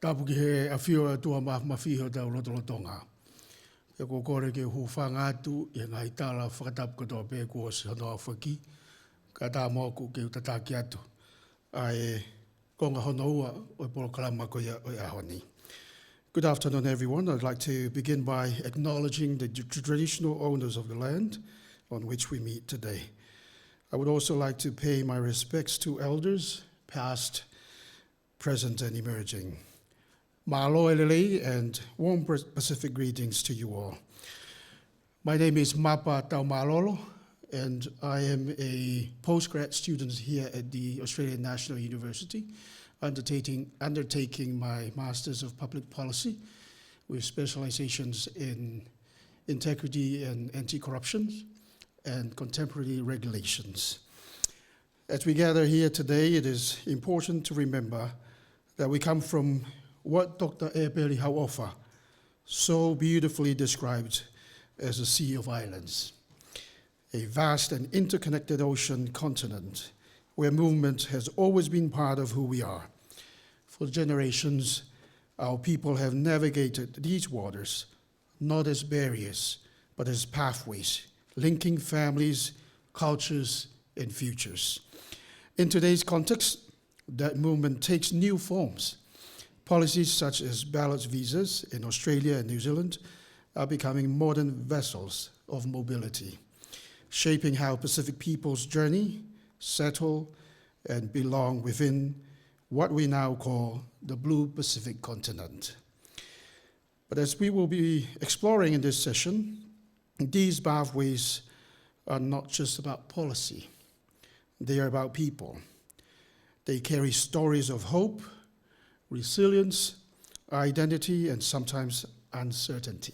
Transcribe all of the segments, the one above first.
Tapuki he a whio tua mawhiho tau lotolotonga. Ia ko kore ke hufanga atu i ngai tala whakatapu katoa pē kua si honoa whaki. Ka tā mōku ke utataki atu. Ai konga hono ua o polo kalama ko ia o ahoni. Good afternoon, everyone. I'd like to begin by acknowledging the traditional owners of the land on which we meet today. I would also like to pay my respects to elders, past, present, and emerging. Mahalo elelei and warm Pacific greetings to you all. My name is Mapa Taumalolo, and I am a postgrad student here at the Australian National University, undertaking my Masters of Public Policy with specializations in integrity and anti-corruption and contemporary regulations. As we gather here today, it is important to remember that we come from what Dr. Epeli Hauofa so beautifully described as a sea of islands, a vast and interconnected ocean continent where movement has always been part of who we are. For generations, our people have navigated these waters not as barriers, but as pathways, linking families, cultures, and futures. In today's context, that movement takes new forms. Policies such as ballot visas in Australia and New Zealand are becoming modern vessels of mobility, shaping how Pacific peoples journey, settle, and belong within what we now call the Blue Pacific continent. But as we will be exploring in this session, these pathways are not just about policy. They are about people. They carry stories of hope, resilience, identity, and sometimes uncertainty.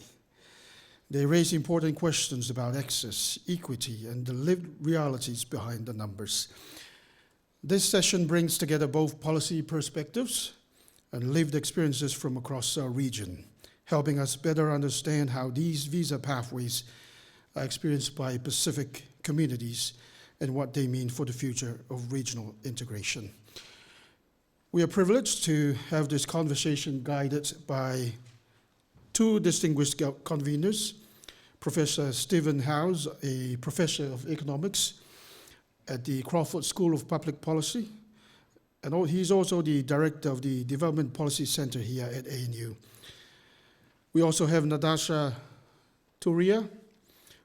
They raise important questions about access, equity, and the lived realities behind the numbers. This session brings together both policy perspectives and lived experiences from across our region, helping us better understand how these visa pathways are experienced by Pacific communities and what they mean for the future of regional integration. We are privileged to have this conversation guided by two distinguished conveners, Professor Stephen Howes, a professor of economics at the Crawford School of Public Policy, and he's also the director of the Development Policy Center here at ANU. We also have Natasha Turia,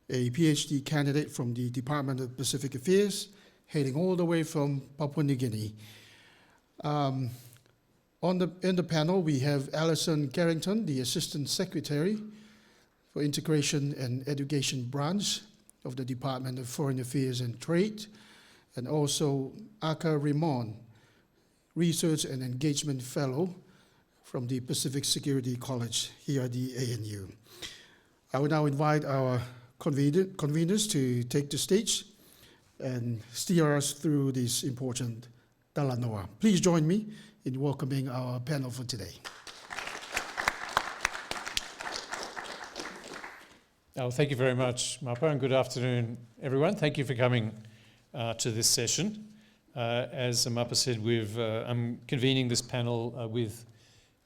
a PhD candidate from the Department of Pacific Affairs, hailing all the way from Papua New Guinea. In the panel, we have Alison Carrington, the Assistant Secretary for Integration and Education Branch of the Department of Foreign Affairs and Trade, and also Aka Rimon, Research and Engagement Fellow from the Pacific Security College here at the ANU. I will now invite our conveners to take the stage and steer us through this important talanoa. Please join me in welcoming our panel for today. Oh, thank you very much, Mapa, and good afternoon, everyone. Thank you for coming to this session. As Mapa said, I'm convening this panel with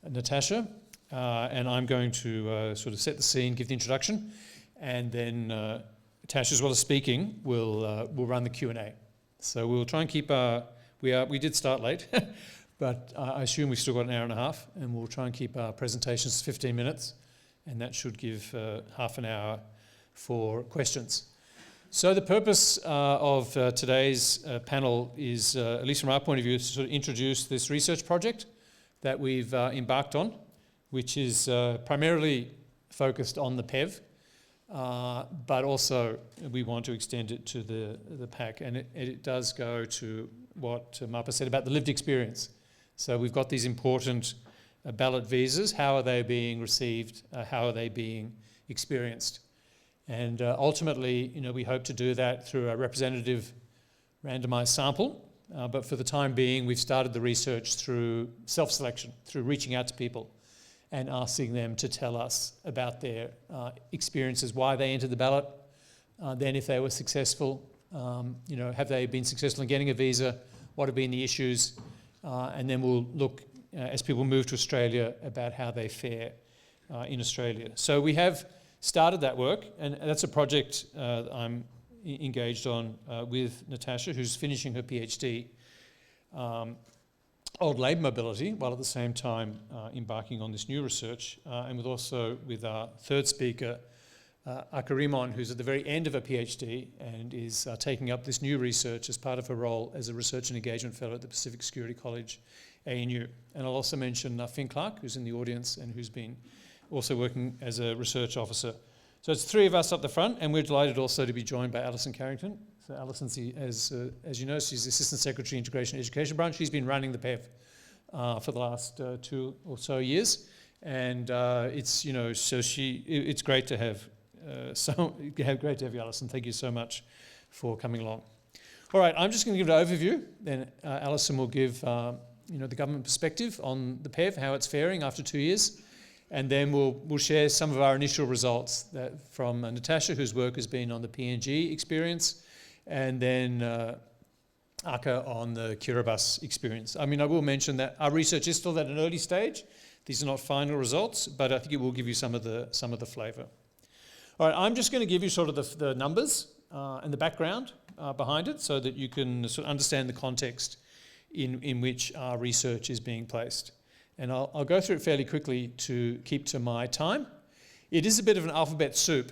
Natasha, and I'm going to sort of set the scene, give the introduction, and then Natasha, as well as speaking, will run the Q&A. So we'll try and keep we did start late, but I assume we've still got an hour and a half, and we'll try and keep our presentations 15 minutes, and that should give half an hour for questions. So the purpose of today's panel is, at least from our point of view, to sort of introduce this research project that we've embarked on, which is primarily focused on the PEV, but also we want to extend it to the PAC, and it does go to what Mapa said about the lived experience. So we've got these important ballot visas. How are they being received? How are they being experienced? And ultimately, we hope to do that through a representative randomised sample. But for the time being, we've started the research through self-selection, through reaching out to people and asking them to tell us about their experiences, why they entered the ballot, then if they were successful, have they been successful in getting a visa, what have been the issues, and then we'll look as people move to Australia about how they fare in Australia. So we have started that work, and that's a project I'm engaged on with Natasha, who's finishing her PhD, old labour mobility, while at the same time embarking on this new research, and with our third speaker, Akarimon, who's at the very end of her PhD and is taking up this new research as part of her role as a Research and Engagement Fellow at the Pacific Security College, ANU. And I'll also mention Finn Clark, who's in the audience and who's been also working as a research officer. So it's three of us up the front, and we're delighted also to be joined by Alison Carrington. So Alison's, as you know, she's the Assistant Secretary, Integration and Education Branch. She's been running the PEV for the last 2 or so years. And it's great to have great to have you, Alison. Thank you so much for coming along. All right, I'm just going to give an overview. Then Alison will give the government perspective on the PEV, how it's faring after 2 years, and then we'll share some of our initial results from Natasha, whose work has been on the PNG experience, and then Aka on the Kiribati experience. I mean, I will mention that our research is still at an early stage. These are not final results, but I think it will give you some of the flavour. All right, I'm just going to give you sort of the numbers and the background behind it so that you can sort of understand the context in which our research is being placed. And I'll go through it fairly quickly to keep to my time. It is a bit of an alphabet soup.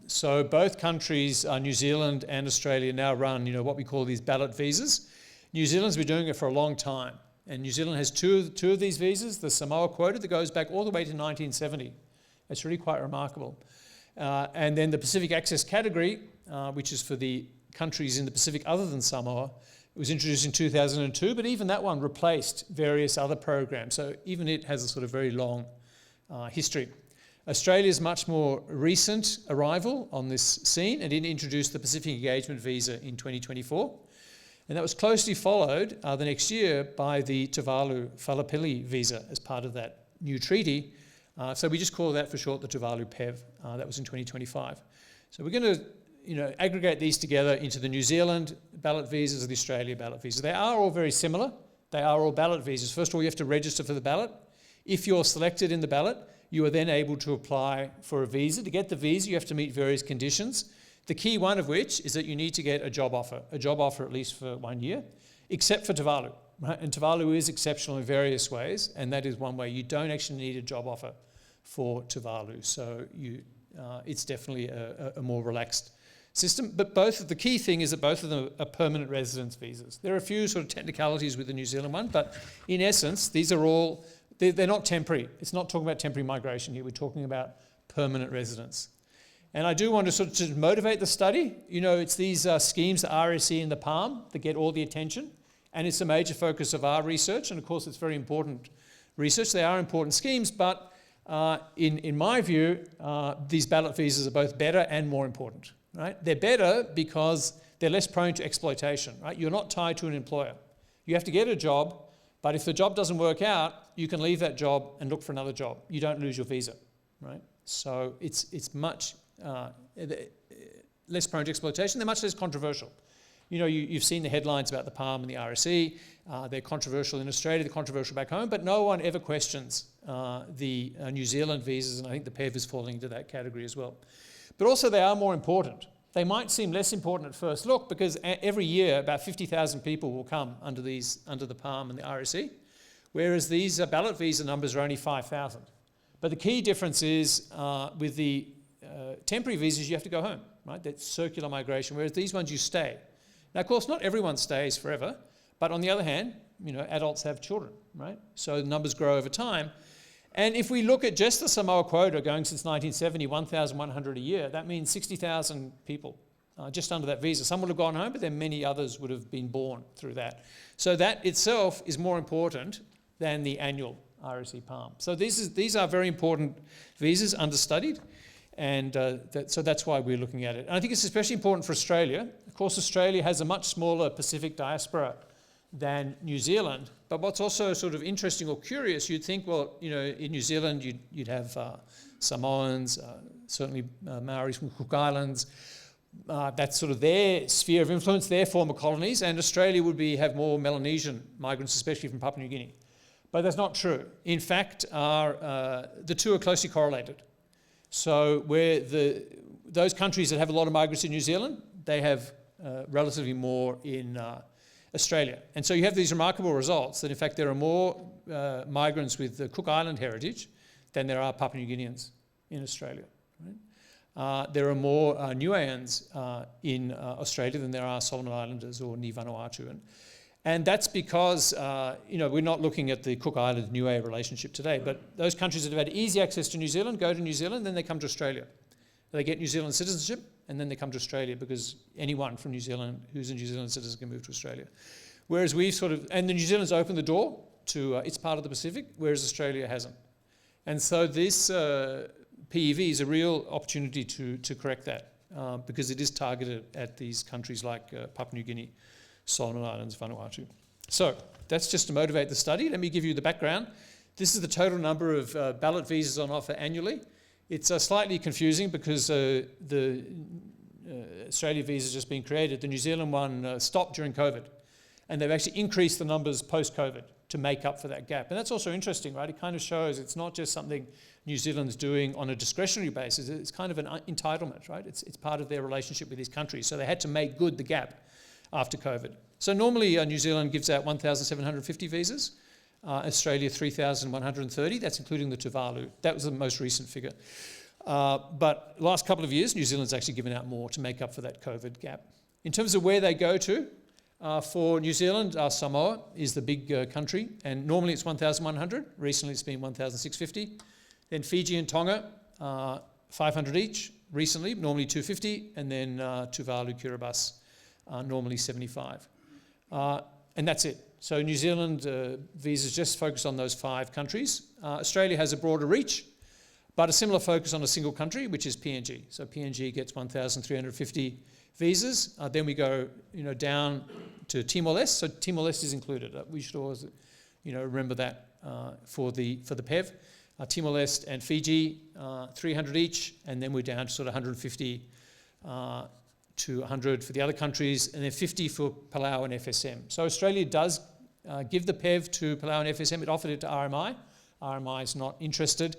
So both countries, New Zealand and Australia, now run what we call these ballot visas. New Zealand's been doing it for a long time. And New Zealand has two of these visas, the Samoa quota that goes back all the way to 1970. It's really quite remarkable. And then the Pacific Access category, which is for the countries in the Pacific other than Samoa, it was introduced in 2002, but even that one replaced various other programs. So even it has a sort of very long history. Australia's much more recent arrival on this scene, and it introduced the Pacific Engagement Visa in 2024. And that was closely followed the next year by the Tuvalu Whalapili visa as part of that new treaty. So we just call that for short the Tuvalu PEV. That was in 2025. So we're going to aggregate these together into the New Zealand ballot visas and the Australia ballot visas. They are all very similar. They are all ballot visas. First of all, you have to register for the ballot. If you're selected in the ballot, you are then able to apply for a visa. To get the visa, you have to meet various conditions. The key one of which is that you need to get a job offer at least for 1 year, except for Tuvalu. Right? And Tuvalu is exceptional in various ways, and that is one way. You don't actually need a job offer for Tuvalu. So it's definitely a more relaxed system. But the key thing is that both of them are permanent residence visas. There are a few sort of technicalities with the New Zealand one, but in essence, these are all, they're not temporary. It's not talking about temporary migration here. We're talking about permanent residence. And I do want to sort of motivate the study. It's these schemes, the RSE and the PALM, that get all the attention. And it's a major focus of our research. And of course, it's very important research. They are important schemes, but in my view, these ballot visas are both better and more important. Right? They're better because they're less prone to exploitation. Right? You're not tied to an employer. You have to get a job, but if the job doesn't work out, you can leave that job and look for another job. You don't lose your visa. Right? So it's much less prone to exploitation. They're much less controversial. You've seen the headlines about the PALM and the RSE. They're controversial in Australia, they're controversial back home, but no one ever questions the New Zealand visas, and I think the PEV is falling into that category as well. But also they are more important. They might seem less important at first look because every year about 50,000 people will come under the PALM and the RSE, whereas these ballot visa numbers are only 5,000. But the key difference is with the temporary visas, you have to go home, right? That's circular migration, whereas these ones you stay. Now, of course, not everyone stays forever, but on the other hand, adults have children, right? So the numbers grow over time. And if we look at just the Samoa quota going since 1970, 1,100 a year, that means 60,000 people just under that visa. Some would have gone home, but then many others would have been born through that. So that itself is more important than the annual RSE PALM. So these are very important visas, understudied, and so that's why we're looking at it. And I think it's especially important for Australia. Of course, Australia has a much smaller Pacific diaspora than New Zealand. But what's also sort of interesting or curious, you'd think, well, in New Zealand you'd have Samoans, certainly Maoris from Cook Islands. That's sort of their sphere of influence, their former colonies, and Australia would have more Melanesian migrants, especially from Papua New Guinea. But that's not true. In fact, the two are closely correlated. So where those countries that have a lot of migrants in New Zealand, they have relatively more in Australia. And so you have these remarkable results that in fact there are more migrants with the Cook Island heritage than there are Papua New Guineans in Australia. Right? There are more Niueans in Australia than there are Solomon Islanders or Ni Vanuatu. And that's because, we're not looking at the Cook Island-Niue relationship today, but those countries that have had easy access to New Zealand go to New Zealand, then they come to Australia. They get New Zealand citizenship, and then they come to Australia because anyone from New Zealand who's a New Zealand citizen can move to Australia. Whereas we've and the New Zealand's opened the door to its part of the Pacific, whereas Australia hasn't. And so this PEV is a real opportunity to correct that because it is targeted at these countries like Papua New Guinea, Solomon Islands, Vanuatu. So that's just to motivate the study. Let me give you the background. This is the total number of ballot visas on offer annually. It's slightly confusing because the Australia visa has just been created. The New Zealand one stopped during COVID, and they've actually increased the numbers post-COVID to make up for that gap. And that's also interesting, right? It kind of shows it's not just something New Zealand's doing on a discretionary basis. It's kind of an entitlement, right? It's part of their relationship with these countries. So they had to make good the gap after COVID. So normally New Zealand gives out 1,750 visas, Australia 3,130, that's including the Tuvalu. That was the most recent figure. But last couple of years, New Zealand's actually given out more to make up for that COVID gap. In terms of where they go to, for New Zealand, Samoa is the big country, and normally it's 1,100. Recently it's been 1,650. Then Fiji and Tonga, 500 each. Recently, normally 250, and then Tuvalu, Kiribati, normally 75. And that's it. So New Zealand visas just focus on those 5 countries. Australia has a broader reach, but a similar focus on a single country, which is PNG. So PNG gets 1,350 visas. Then we go, down to Timor-Leste. So Timor-Leste is included. We should always, remember that for the PEV. Timor-Leste and Fiji, 300 each, and then we're down to sort of 150 to 100 for the other countries, and then 50 for Palau and FSM. So Australia does give the PEV to Palau and FSM. It offered it to RMI. RMI is not interested.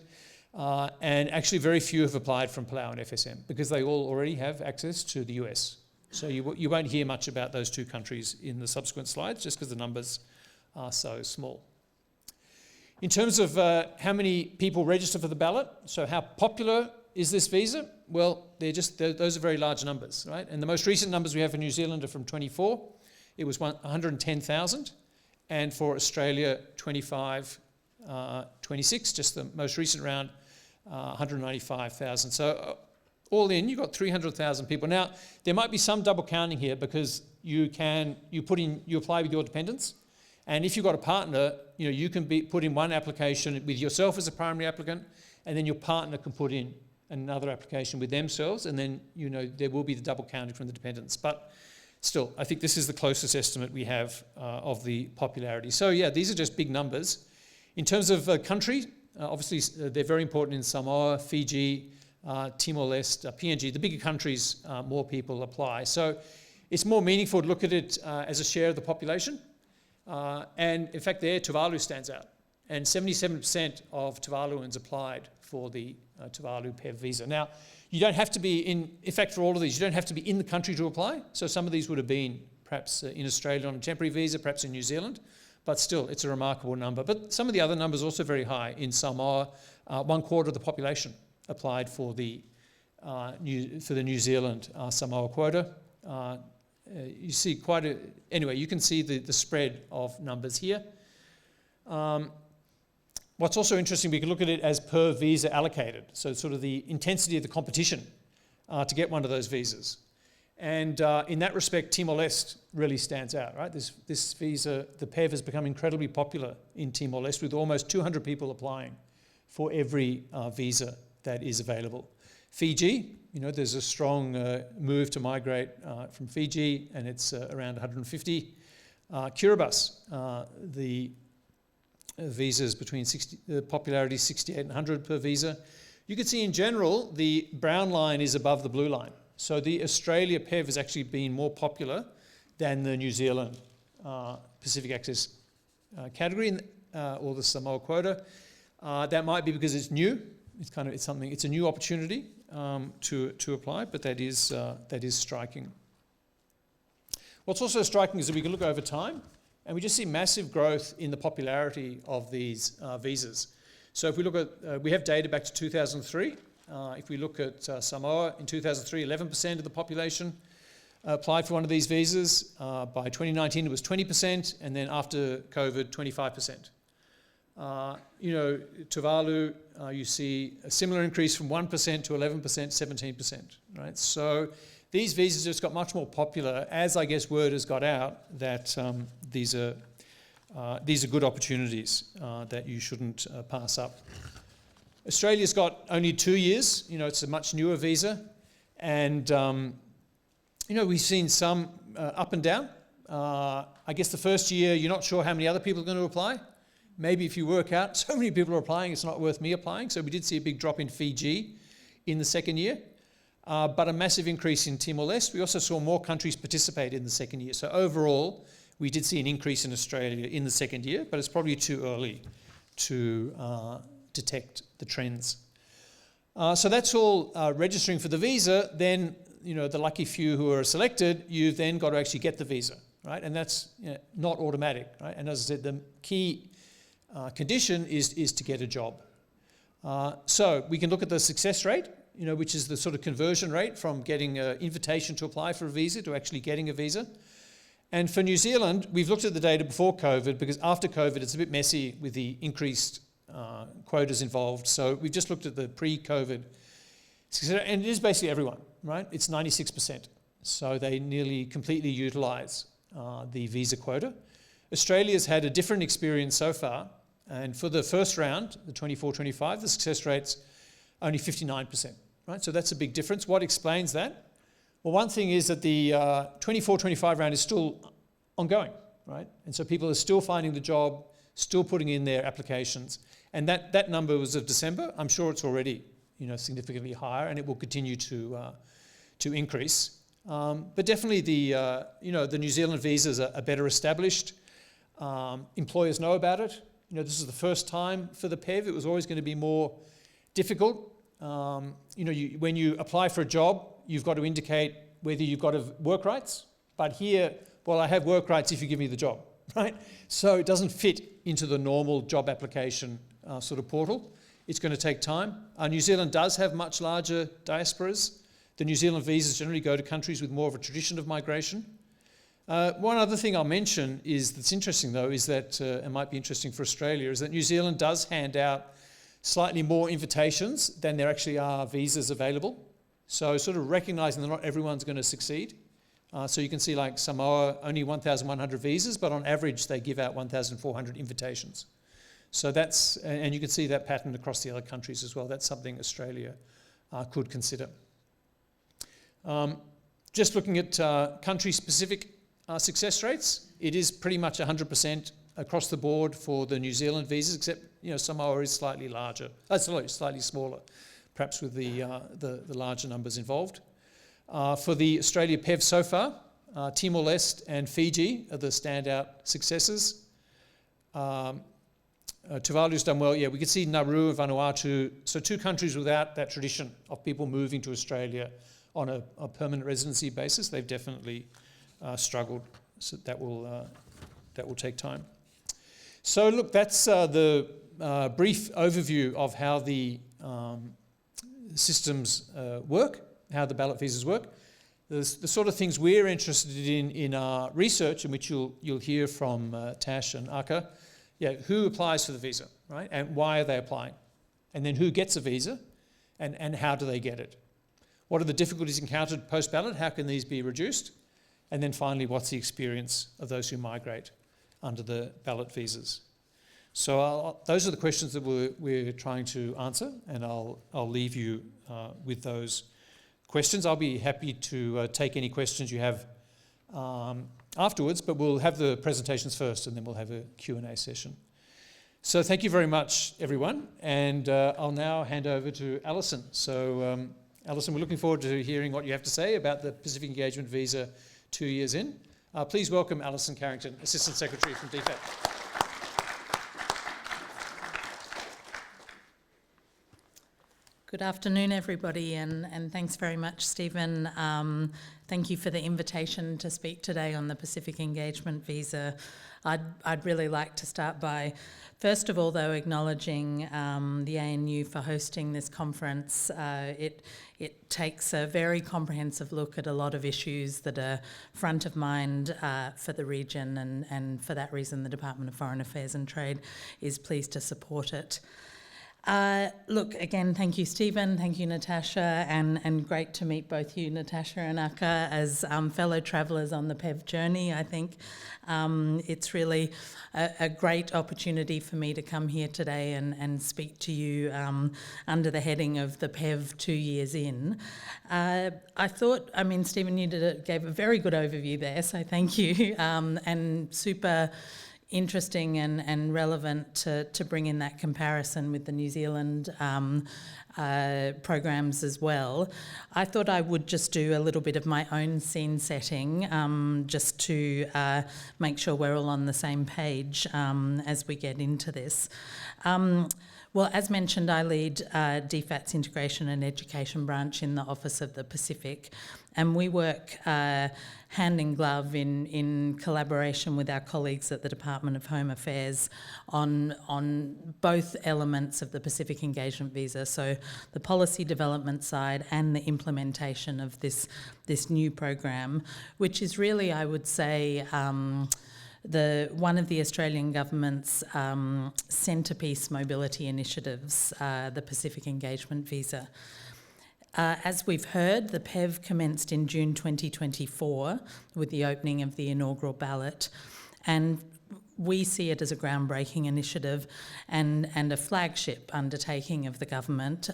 And actually very few have applied from Palau and FSM because they all already have access to the US. So you won't hear much about those two countries in the subsequent slides just because the numbers are so small. In terms of how many people register for the ballot, so how popular is this visa? Well, those are very large numbers, right? And the most recent numbers we have for New Zealand are from 24. It was 110,000. And for Australia, 26, just the most recent round, 195,000. So all in, you've got 300,000 people. Now, there might be some double counting here because you apply with your dependents. And if you've got a partner, you can put in one application with yourself as a primary applicant, and then your partner can put in another application with themselves, and then there will be the double counting from the dependents. But still, I think this is the closest estimate we have of the popularity. So yeah, these are just big numbers. In terms of country, obviously they're very important in Samoa, Fiji, Timor-Leste, PNG. The bigger countries, more people apply. So it's more meaningful to look at it as a share of the population. And in fact, there Tuvalu stands out. And 77% of Tuvaluans applied for the Tuvalu PEV visa. Now, you don't have to be in fact, for all of these, you don't have to be in the country to apply. So some of these would have been perhaps in Australia on a temporary visa, perhaps in New Zealand. But still, it's a remarkable number. But some of the other numbers are also very high. In Samoa, 1/4 of the population applied for the New Zealand Samoa quota. You see anyway, you can see the spread of numbers here. What's also interesting, we can look at it as per visa allocated. So sort of the intensity of the competition to get one of those visas. And in that respect, Timor-Leste really stands out, right? This visa, the PEV, has become incredibly popular in Timor-Leste with almost 200 people applying for every visa that is available. Fiji, there's a strong move to migrate from Fiji, and it's around 150. Kiribati, the visas between popularity 68 and 100 per visa. You can see in general, the brown line is above the blue line. So the Australia PEV has actually been more popular than the New Zealand Pacific Access category. or the Samoa quota. That might be because it's new. It's a new opportunity to apply, but that is striking. What's also striking is that we can look over time, and we just see massive growth in the popularity of these visas. So if we look at, we have data back to 2003. If we look at Samoa in 2003, 11% of the population applied for one of these visas. By 2019, it was 20%, and then after COVID, 25%. Tuvalu, you see a similar increase from 1% to 11%, 17%, right? So these visas just got much more popular as, I guess, word has got out that these are good opportunities that you shouldn't pass up. Australia's got only 2 years. It's a much newer visa, and we've seen some up and down. I guess the first year you're not sure how many other people are going to apply. Maybe if you work out so many people are applying, it's not worth me applying. So we did see a big drop in Fiji in the second year, but a massive increase in Timor-Leste. We also saw more countries participate in the second year. So overall, we did see an increase in Australia in the second year, but it's probably too early to detect the trends. So that's all registering for the visa. Then, the lucky few who are selected, you've then got to actually get the visa, right? And that's not automatic, right? And as I said, the key condition is to get a job. So we can look at the success rate, which is the sort of conversion rate from getting an invitation to apply for a visa to actually getting a visa. And for New Zealand, we've looked at the data before COVID, because after COVID, it's a bit messy with the increased quotas involved. So we've just looked at the pre-COVID, and it is basically everyone, right? It's 96%. So they nearly completely utilise the visa quota. Australia's had a different experience so far, and for the first round, the 24-25, the success rate's only 59%, right? So that's a big difference. What explains that? Well, one thing is that the 24-25 round is still ongoing, right? And so people are still finding the job, still putting in their applications, and that number was of December. I'm sure it's already, significantly higher, and it will continue to increase. But definitely the New Zealand visas are better established. Employers know about it. This is the first time for the PEV. It was always going to be more difficult. When you apply for a job, you've got to indicate whether you've got work rights. But here, well, I have work rights if you give me the job, right? So it doesn't fit into the normal job application sort of portal. It's going to take time. New Zealand does have much larger diasporas. The New Zealand visas generally go to countries with more of a tradition of migration. One other thing I'll mention that's interesting, though, is that, it might be interesting for Australia, is that New Zealand does hand out slightly more invitations than there actually are visas available. So sort of recognising that not everyone's going to succeed. So you can see like Samoa, only 1,100 visas, but on average they give out 1,400 invitations. So that's, and you can see that pattern across the other countries as well. That's something Australia could consider. Just looking at country-specific success rates, it is pretty much 100% across the board for the New Zealand visas, except Samoa is slightly larger. Slightly smaller, perhaps with the larger numbers involved. For the Australia PEV so far, Timor-Leste and Fiji are the standout successes. Tuvalu's done well. Yeah, we can see Nauru and Vanuatu. So 2 countries without that tradition of people moving to Australia on a permanent residency basis. They've definitely struggled. So that will take time. So look, that's the brief overview of how the systems work, how the ballot visas work. The sort of things we're interested in our research, in which you'll hear from Tash and Aka. Yeah, who applies for the visa, right? And why are they applying? And then who gets a visa, and how do they get it? What are the difficulties encountered post-ballot? How can these be reduced? And then finally, what's the experience of those who migrate under the ballot visas? So those are the questions that we're trying to answer, and I'll leave you with those questions. I'll be happy to take any questions you have afterwards, but we'll have the presentations first, and then we'll have a Q&A session. So thank you very much, everyone, and I'll now hand over to Alison. So Alison, we're looking forward to hearing what you have to say about the Pacific Engagement Visa 2 years in. Please welcome Alison Carrington, Assistant Secretary from DFAT. Good afternoon, everybody, and thanks very much, Stephen. Thank you for the invitation to speak today on the Pacific Engagement Visa. I'd really like to start by, first of all, though, acknowledging the ANU for hosting this conference. It takes a very comprehensive look at a lot of issues that are front of mind for the region, and for that reason, the Department of Foreign Affairs and Trade is pleased to support it. Look, again, thank you, Stephen, thank you, Natasha, and great to meet both you, Natasha and Aka, as fellow travellers on the PEV journey. I think it's really a great opportunity for me to come here today and speak to you under the heading of the PEV 2 years in. I thought, Stephen, you gave a very good overview there, so thank you, and super interesting and relevant to bring in that comparison with the New Zealand programs as well. I thought I would just do a little bit of my own scene setting just to make sure we're all on the same page as we get into this. Well, as mentioned, I lead DFAT's Integration and Education branch in the Office of the Pacific, and we work hand in glove in collaboration with our colleagues at the Department of Home Affairs on both elements of the Pacific Engagement Visa, so the policy development side and the implementation of this new program, which is really, I would say, one of the Australian government's centrepiece mobility initiatives, the Pacific Engagement Visa. As we've heard, the PEV commenced in June 2024 with the opening of the inaugural ballot, and we see it as a groundbreaking initiative and a flagship undertaking of the government,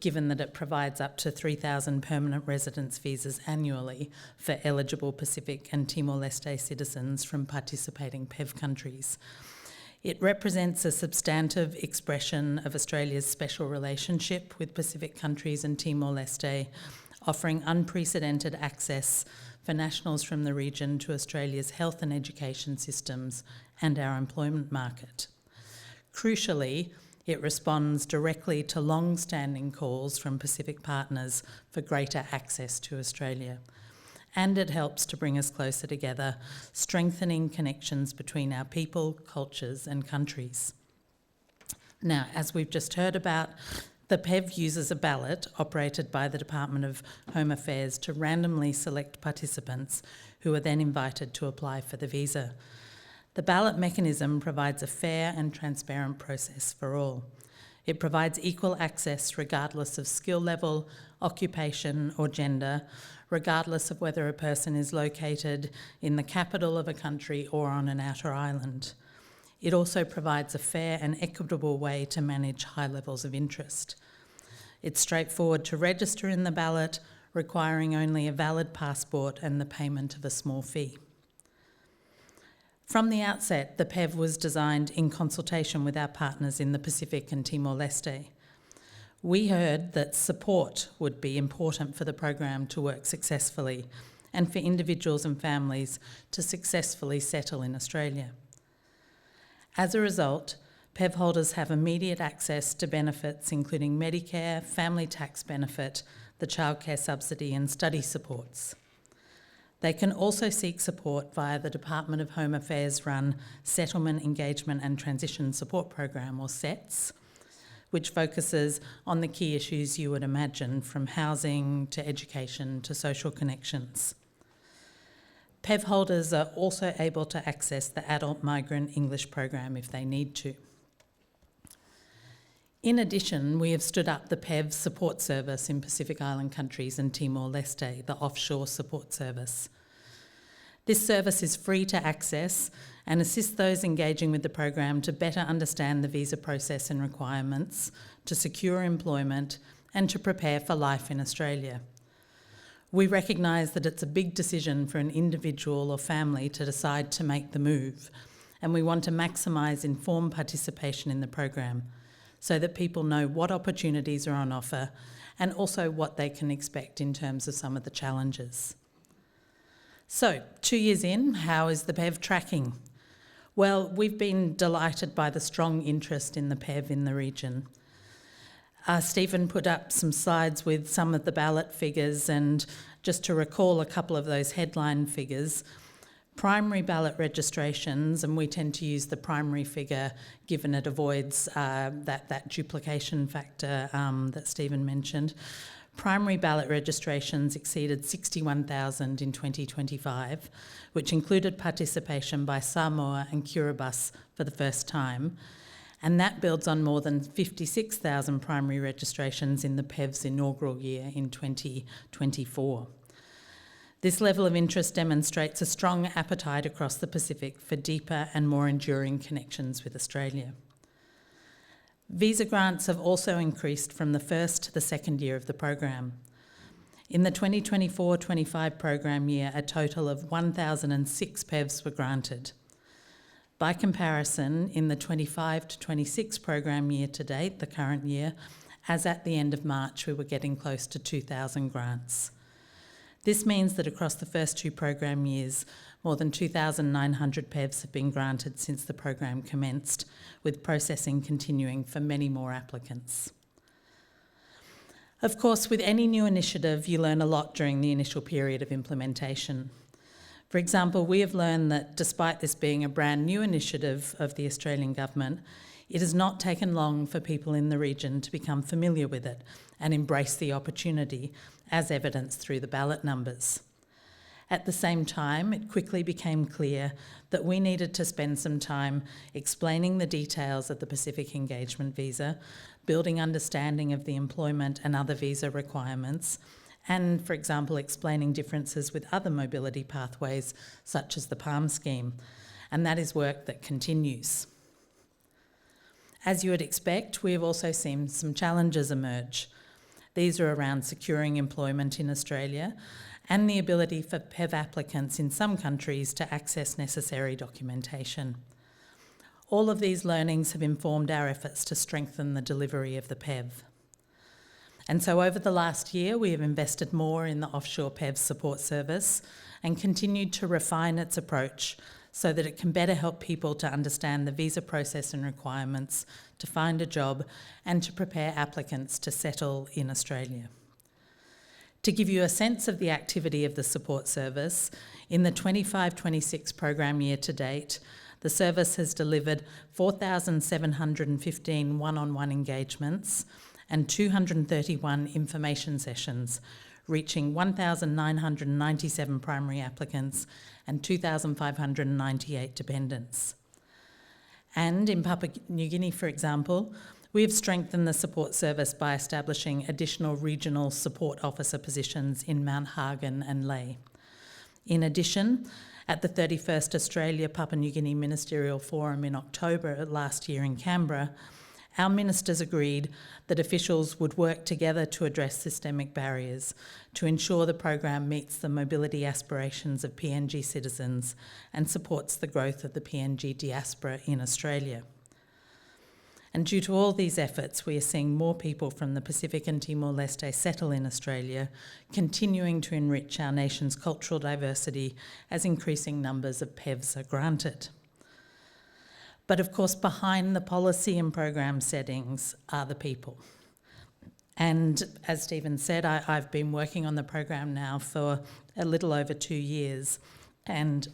given that it provides up to 3,000 permanent residence visas annually for eligible Pacific and Timor-Leste citizens from participating PEV countries. It represents a substantive expression of Australia's special relationship with Pacific countries and Timor-Leste, offering unprecedented access for nationals from the region to Australia's health and education systems and our employment market. Crucially, it responds directly to long-standing calls from Pacific partners for greater access to Australia. And it helps to bring us closer together, strengthening connections between our people, cultures and countries. Now, as we've just heard about, the PEV uses a ballot operated by the Department of Home Affairs to randomly select participants who are then invited to apply for the visa. The ballot mechanism provides a fair and transparent process for all. It provides equal access regardless of skill level, occupation or gender, regardless of whether a person is located in the capital of a country or on an outer island. It also provides a fair and equitable way to manage high levels of interest. It's straightforward to register in the ballot, requiring only a valid passport and the payment of a small fee. From the outset, the PEV was designed in consultation with our partners in the Pacific and Timor-Leste. We heard that support would be important for the program to work successfully and for individuals and families to successfully settle in Australia. As a result, PEV holders have immediate access to benefits including Medicare, family tax benefit, the childcare subsidy and study supports. They can also seek support via the Department of Home Affairs run Settlement, Engagement and Transition Support Program, or SETS, which focuses on the key issues you would imagine, from housing to education to social connections. PEV holders are also able to access the Adult Migrant English program if they need to. In addition, we have stood up the PEV support service in Pacific Island countries and Timor-Leste, the Offshore Support Service. This service is free to access and assists those engaging with the program to better understand the visa process and requirements, to secure employment and to prepare for life in Australia. We recognise that it's a big decision for an individual or family to decide to make the move, and we want to maximise informed participation in the program so that people know what opportunities are on offer and also what they can expect in terms of some of the challenges. So, 2 years in, how is the PEV tracking? Well, we've been delighted by the strong interest in the PEV in the region. Stephen put up some slides with some of the ballot figures, and just to recall a couple of those headline figures, primary ballot registrations, and we tend to use the primary figure given it avoids that duplication factor that Stephen mentioned. Primary ballot registrations exceeded 61,000 in 2025, which included participation by Samoa and Kiribati for the first time. And that builds on more than 56,000 primary registrations in the PEV's inaugural year in 2024. This level of interest demonstrates a strong appetite across the Pacific for deeper and more enduring connections with Australia. Visa grants have also increased from the first to the second year of the program. In the 2024-25 program year, a total of 1,006 PEVs were granted. By comparison, in the 25 to 26 program year to date, the current year, as at the end of March, we were getting close to 2,000 grants. This means that across the first two program years, more than 2,900 PEVs have been granted since the program commenced, with processing continuing for many more applicants. Of course, with any new initiative, you learn a lot during the initial period of implementation. For example, we have learned that despite this being a brand new initiative of the Australian government, it has not taken long for people in the region to become familiar with it and embrace the opportunity, as evidenced through the ballot numbers. At the same time, it quickly became clear that we needed to spend some time explaining the details of the Pacific Engagement Visa, building understanding of the employment and other visa requirements, and, for example, explaining differences with other mobility pathways, such as the PALM scheme, and that is work that continues. As you would expect, we have also seen some challenges emerge. These are around securing employment in Australia and the ability for PEV applicants in some countries to access necessary documentation. All of these learnings have informed our efforts to strengthen the delivery of the PEV. And so over the last year, we have invested more in the offshore PEV support service and continued to refine its approach so that it can better help people to understand the visa process and requirements, to find a job, and to prepare applicants to settle in Australia. To give you a sense of the activity of the support service, in the 25-26 program year to date, the service has delivered 4,715 one-on-one engagements and 231 information sessions, reaching 1,997 primary applicants and 2,598 dependents. And in Papua New Guinea, for example, we have strengthened the support service by establishing additional regional support officer positions in Mount Hagen and Lae. In addition, at the 31st Australia Papua New Guinea Ministerial Forum in October last year in Canberra, our ministers agreed that officials would work together to address systemic barriers to ensure the program meets the mobility aspirations of PNG citizens and supports the growth of the PNG diaspora in Australia. And due to all these efforts, we are seeing more people from the Pacific and Timor-Leste settle in Australia, continuing to enrich our nation's cultural diversity as increasing numbers of PEVs are granted. But of course, behind the policy and program settings are the people. And as Stephen said, I've been working on the program now for a little over 2 years. And,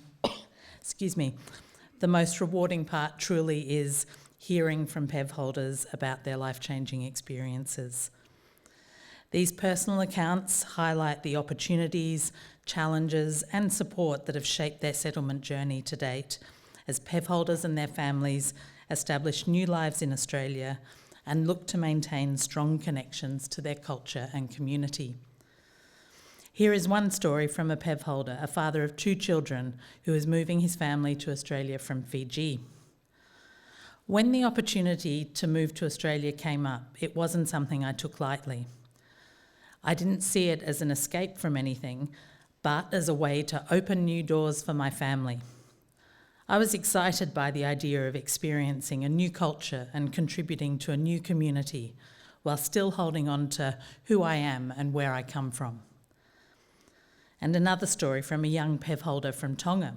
the most rewarding part truly is hearing from PEV holders about their life-changing experiences. These personal accounts highlight the opportunities, challenges, and support that have shaped their settlement journey to date, as PEV holders and their families establish new lives in Australia and look to maintain strong connections to their culture and community. Here is one story from a PEV holder, a father of 2 children, who is moving his family to Australia from Fiji. When the opportunity to move to Australia came up, it wasn't something I took lightly. I didn't see it as an escape from anything, but as a way to open new doors for my family. I was excited by the idea of experiencing a new culture and contributing to a new community while still holding on to who I am and where I come from. And another story from a young PEV holder from Tonga.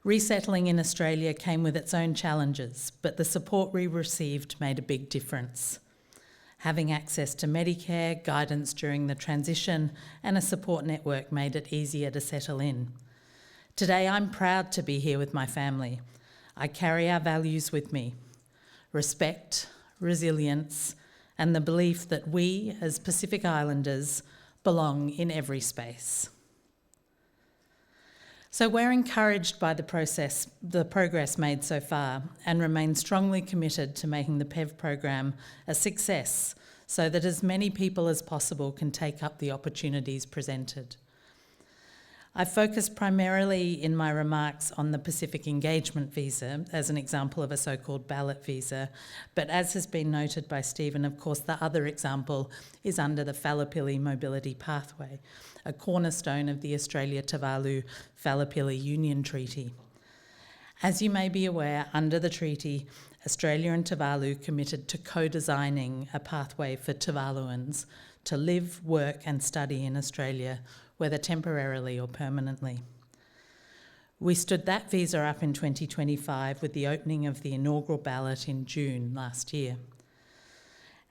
Resettling in Australia came with its own challenges, but the support we received made a big difference. Having access to Medicare, guidance during the transition, and a support network made it easier to settle in. Today, I'm proud to be here with my family. I carry our values with me: respect, resilience, and the belief that we, as Pacific Islanders, belong in every space. So we're encouraged by the progress made so far, and remain strongly committed to making the PEV program a success so that as many people as possible can take up the opportunities presented. I focused primarily in my remarks on the Pacific Engagement Visa as an example of a so-called Ballot visa, but as has been noted by Stephen, of course, the other example is under the Fallopili Mobility Pathway, a cornerstone of the Australia-Tuvalu-Fallopili Union Treaty. As you may be aware, under the treaty, Australia and Tuvalu committed to co-designing a pathway for Tuvaluans to live, work and study in Australia, whether temporarily or permanently. We stood that visa up in 2025 with the opening of the inaugural ballot in June last year.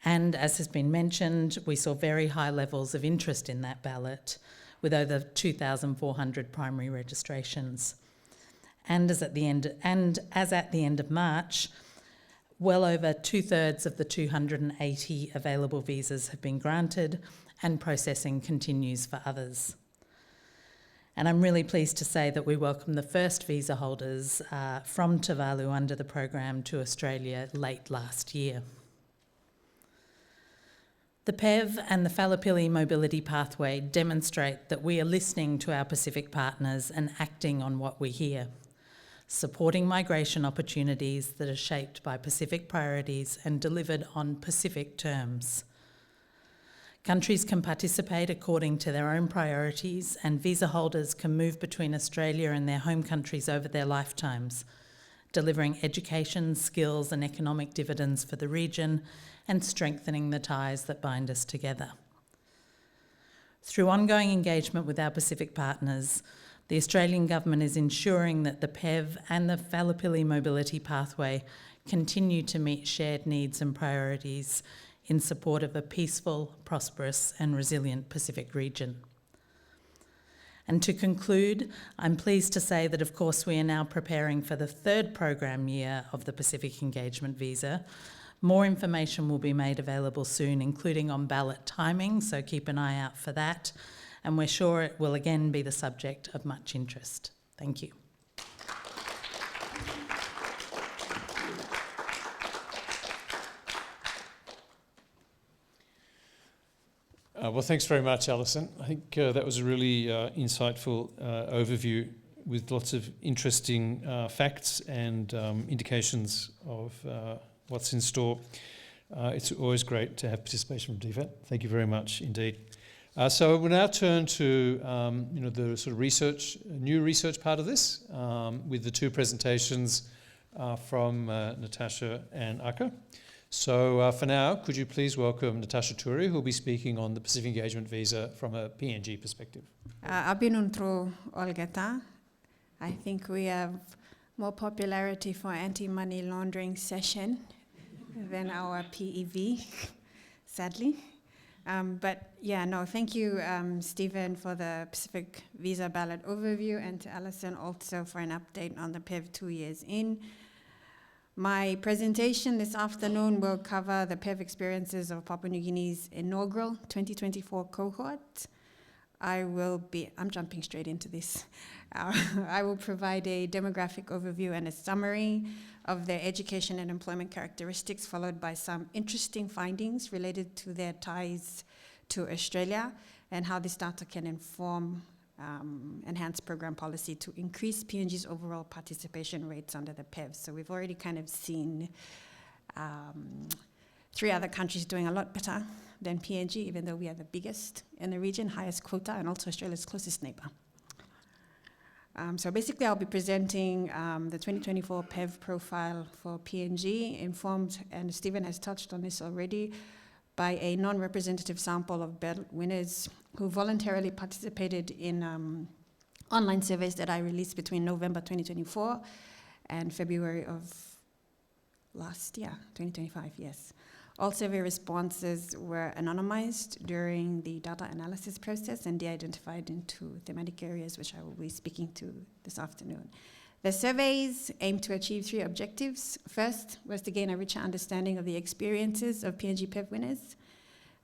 And as has been mentioned, we saw very high levels of interest in that ballot, with over 2,400 primary registrations. And as at the end of March, well over 2/3 of the 280 available visas have been granted, and processing continues for others. And I'm really pleased to say that we welcomed the first visa holders from Tuvalu under the program to Australia late last year. The PEV and the Fallopili Mobility Pathway demonstrate that we are listening to our Pacific partners and acting on what we hear, supporting migration opportunities that are shaped by Pacific priorities and delivered on Pacific terms. Countries can participate according to their own priorities, and visa holders can move between Australia and their home countries over their lifetimes, delivering education, skills and economic dividends for the region and strengthening the ties that bind us together. Through ongoing engagement with our Pacific partners, the Australian Government is ensuring that the PEV and the Fallopili Mobility Pathway continue to meet shared needs and priorities in support of a peaceful, prosperous and resilient Pacific region. And to conclude, I'm pleased to say that, of course, we are now preparing for the third program year of the Pacific Engagement Visa. More information will be made available soon, including on ballot timing, so keep an eye out for that. And we're sure it will again be the subject of much interest. Thank you. Well, thanks very much, Alison. I think that was a really insightful overview with lots of interesting facts and indications of what's in store. It's always great to have participation from DFAT. Thank you very much indeed. So we'll now turn to the sort of new research part of this, with the two presentations from Natasha and Aka. So for now, could you please welcome Natasha Turia, who will be speaking on the Pacific Engagement Visa from a PNG perspective. Abinuntro Olgata. I think we have more popularity for anti-money laundering session than our PEV, sadly. Thank you, Stephen, for the Pacific Visa Ballot overview, and to Alison also for an update on the PEV 2 years in. My presentation this afternoon will cover the PEV experiences of Papua New Guinea's inaugural 2024 cohort. I'm jumping straight into this. I will provide a demographic overview and a summary of their education and employment characteristics, followed by some interesting findings related to their ties to Australia and how this data can inform enhanced program policy to increase PNG's overall participation rates under the PEV. So we've already kind of seen 3 other countries doing a lot better than PNG, even though we are the biggest in the region, highest quota, and also Australia's closest neighbour. So basically, I'll be presenting the 2024 PEV profile for PNG, informed, and Stephen has touched on this already, by a non-representative sample of ballot winners who voluntarily participated in online surveys that I released between November 2024 and February of last year, 2025, yes. All survey responses were anonymized during the data analysis process and de-identified into thematic areas, which I will be speaking to this afternoon. The surveys aim to achieve 3 objectives. First was to gain a richer understanding of the experiences of PNG PEV winners,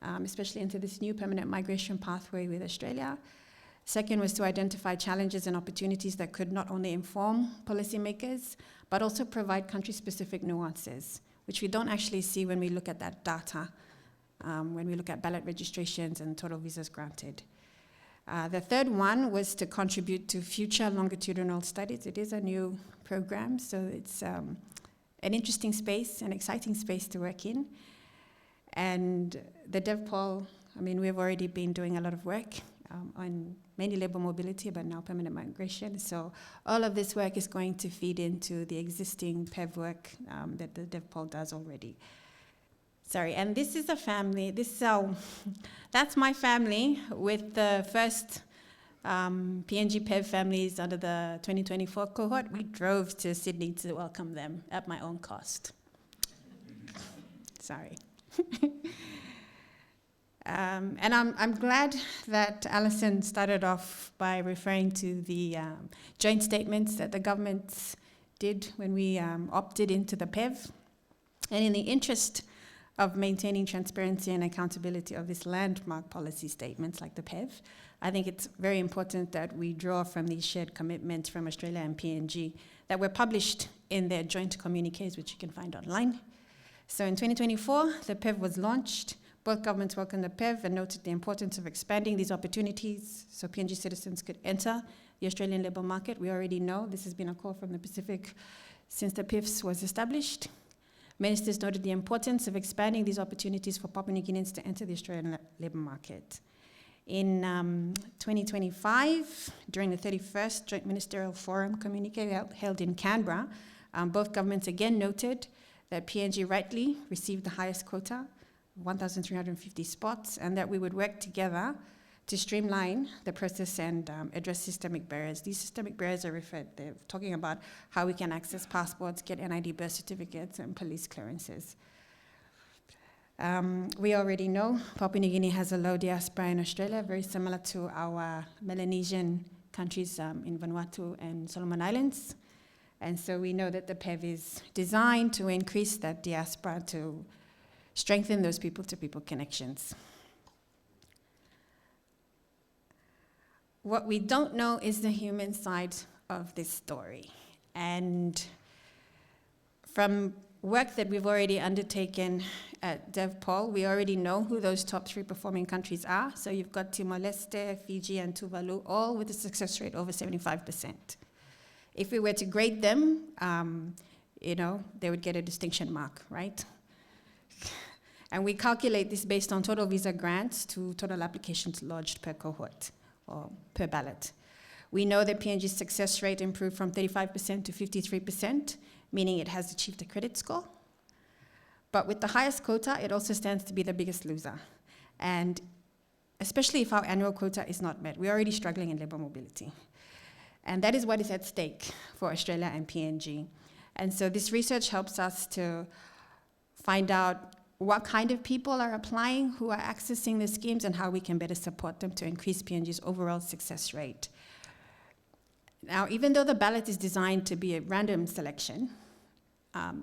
especially into this new permanent migration pathway with Australia. Second was to identify challenges and opportunities that could not only inform policymakers, but also provide country-specific nuances, which we don't actually see when we look at that data, when we look at ballot registrations and total visas granted. The third one was to contribute to future longitudinal studies. It is a new program, so it's an interesting space, an exciting space to work in. And the DevPol, I mean, we've already been doing a lot of work on mainly labor mobility, but now permanent migration. So all of this work is going to feed into the existing PEV work that the DevPol does already. Sorry, and this is a family. That's my family with the first PNG PEV families under the 2024 cohort. We drove to Sydney to welcome them at my own cost. Sorry. And I'm glad that Alison started off by referring to the joint statements that the governments did when we opted into the PEV. And in the interest of maintaining transparency and accountability of these landmark policy statements like the PEV, I think it's very important that we draw from these shared commitments from Australia and PNG that were published in their joint communiques, which you can find online. So in 2024, the PEV was launched. Both governments welcomed the PEV and noted the importance of expanding these opportunities so PNG citizens could enter the Australian labour market. We already know this has been a call from the Pacific since the PIFs was established. Ministers noted the importance of expanding these opportunities for Papua New Guineans to enter the Australian labour market. In 2025, during the 31st Joint Ministerial Forum communique held in Canberra, both governments again noted that PNG rightly received the highest quota, 1,350 spots, and that we would work together to streamline the process and address systemic barriers. These systemic barriers are they're talking about how we can access passports, get NID birth certificates, and police clearances. We already know Papua New Guinea has a low diaspora in Australia, very similar to our Melanesian countries in Vanuatu and Solomon Islands. And so we know that the PEV is designed to increase that diaspora, to strengthen those people-to-people connections. What we don't know is the human side of this story. And from work that we've already undertaken at DevPol, we already know who those top 3 performing countries are. So you've got Timor-Leste, Fiji, and Tuvalu, all with a success rate over 75%. If we were to grade them, they would get a distinction mark, right? And we calculate this based on total visa grants to total applications lodged per cohort or per ballot. We know that PNG's success rate improved from 35% to 53%, meaning it has achieved a credit score. But with the highest quota, it also stands to be the biggest loser. And especially if our annual quota is not met, we're already struggling in labour mobility. And that is what is at stake for Australia and PNG. And so this research helps us to find out what kind of people are applying, who are accessing the schemes, and how we can better support them to increase PNG's overall success rate. Now, even though the ballot is designed to be a random selection,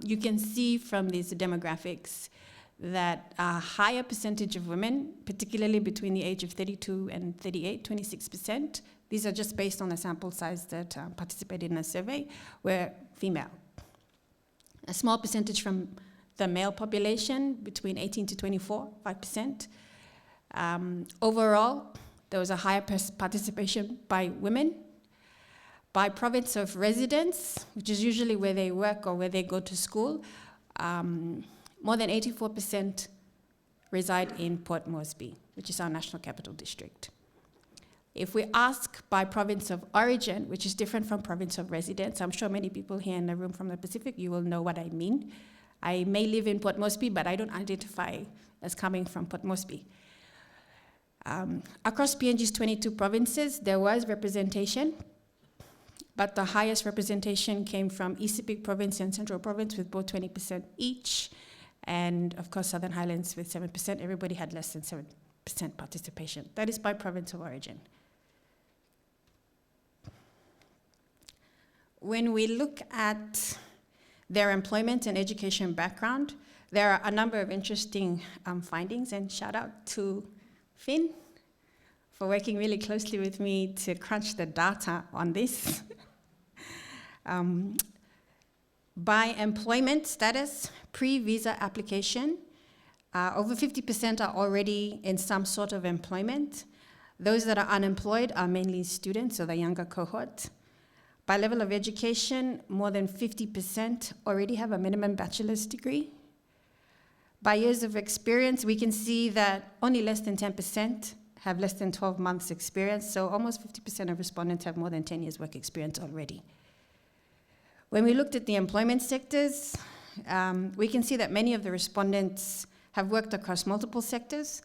you can see from these demographics that a higher percentage of women, particularly between the age of 32 and 38, 26%, these are just based on the sample size that participated in a survey, were female. A small percentage from the male population, between 18 to 24, 5%. Overall, there was a higher participation by women. By province of residence, which is usually where they work or where they go to school, more than 84% reside in Port Moresby, which is our national capital district. If we ask by province of origin, which is different from province of residence, I'm sure many people here in the room from the Pacific, you will know what I mean. I may live in Port Moresby, but I don't identify as coming from Port Moresby. Across PNG's 22 provinces, there was representation But the highest representation came from East Pacific Province and Central Province with both 20% each. And of course, Southern Highlands with 7%. Everybody had less than 7% participation. That is by province of origin. When we look at their employment and education background, there are a number of interesting findings, and shout out to Finn for working really closely with me to crunch the data on this. By employment status, pre-visa application, over 50% are already in some sort of employment. Those that are unemployed are mainly students, so the younger cohort. By level of education, more than 50% already have a minimum bachelor's degree. By years of experience, we can see that only less than 10% have less than 12 months experience, so almost 50% of respondents have more than 10 years work experience already. When we looked at the employment sectors, we can see that many of the respondents have worked across multiple sectors,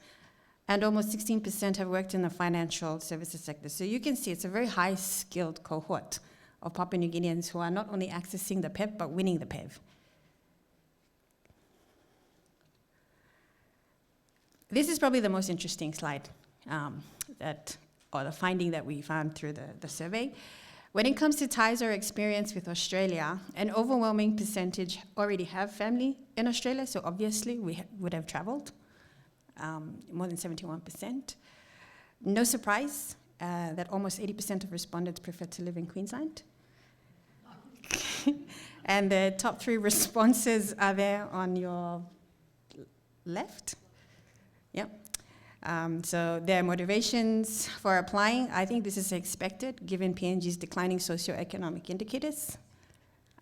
and almost 16% have worked in the financial services sector. So you can see it's a very high-skilled cohort of Papua New Guineans who are not only accessing the PEV, but winning the PEV. This is probably the most interesting slide, or the finding that we found through the survey. When it comes to ties or experience with Australia, an overwhelming percentage already have family in Australia, so obviously we would have traveled, more than 71%. No surprise that almost 80% of respondents prefer to live in Queensland. And the top 3 responses are there on your left. Yep. So their motivations for applying, I think this is expected given PNG's declining socioeconomic indicators.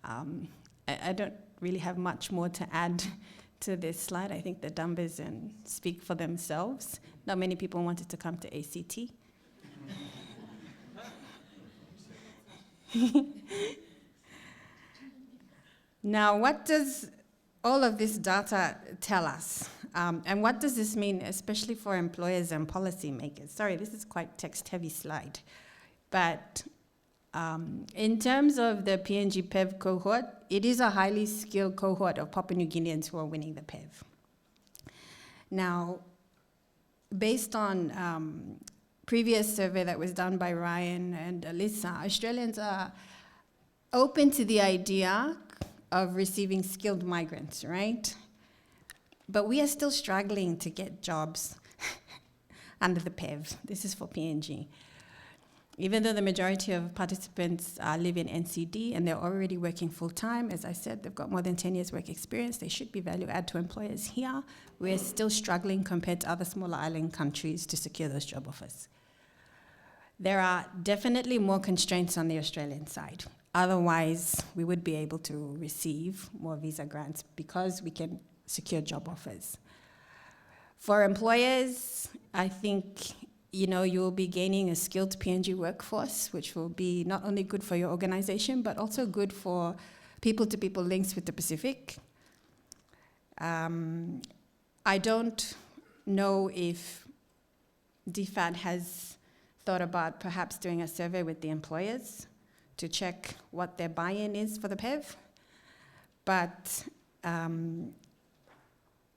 I don't really have much more to add to this slide. I think the numbers speak for themselves. Not many people wanted to come to ACT. Now, what does all of this data tell us? And what does this mean, especially for employers and policymakers? Sorry, this is quite text-heavy slide. But in terms of the PNG PEV cohort, it is a highly skilled cohort of Papua New Guineans who are winning the PEV. Now, based on previous survey that was done by Ryan and Alyssa, Australians are open to the idea of receiving skilled migrants, right? But we are still struggling to get jobs under the PEV. This is for PNG. Even though the majority of participants live in NCD and they're already working full-time, as I said, they've got more than 10 years work experience, they should be value add to employers here. We're still struggling compared to other smaller island countries to secure those job offers. There are definitely more constraints on the Australian side. Otherwise, we would be able to receive more visa grants because we can secure job offers. For employers, I think you'll be gaining a skilled PNG workforce, which will be not only good for your organization, but also good for people-to-people links with the Pacific. I don't know if DFAT has thought about perhaps doing a survey with the employers to check what their buy-in is for the PEV. But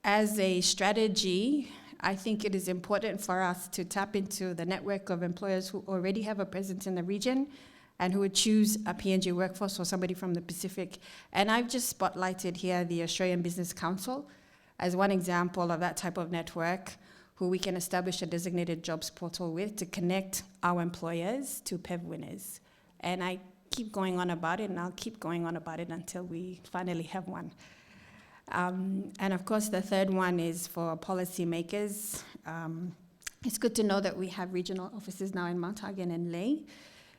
as a strategy, I think it is important for us to tap into the network of employers who already have a presence in the region and who would choose a PNG workforce or somebody from the Pacific. And I've just spotlighted here the Australian Business Council as one example of that type of network who we can establish a designated jobs portal with to connect our employers to PEV winners. And I keep going on about it, and I'll keep going on about it until we finally have one. And of course, the third one is for policymakers. It's good to know that we have regional offices now in Mount Hagen and Lae.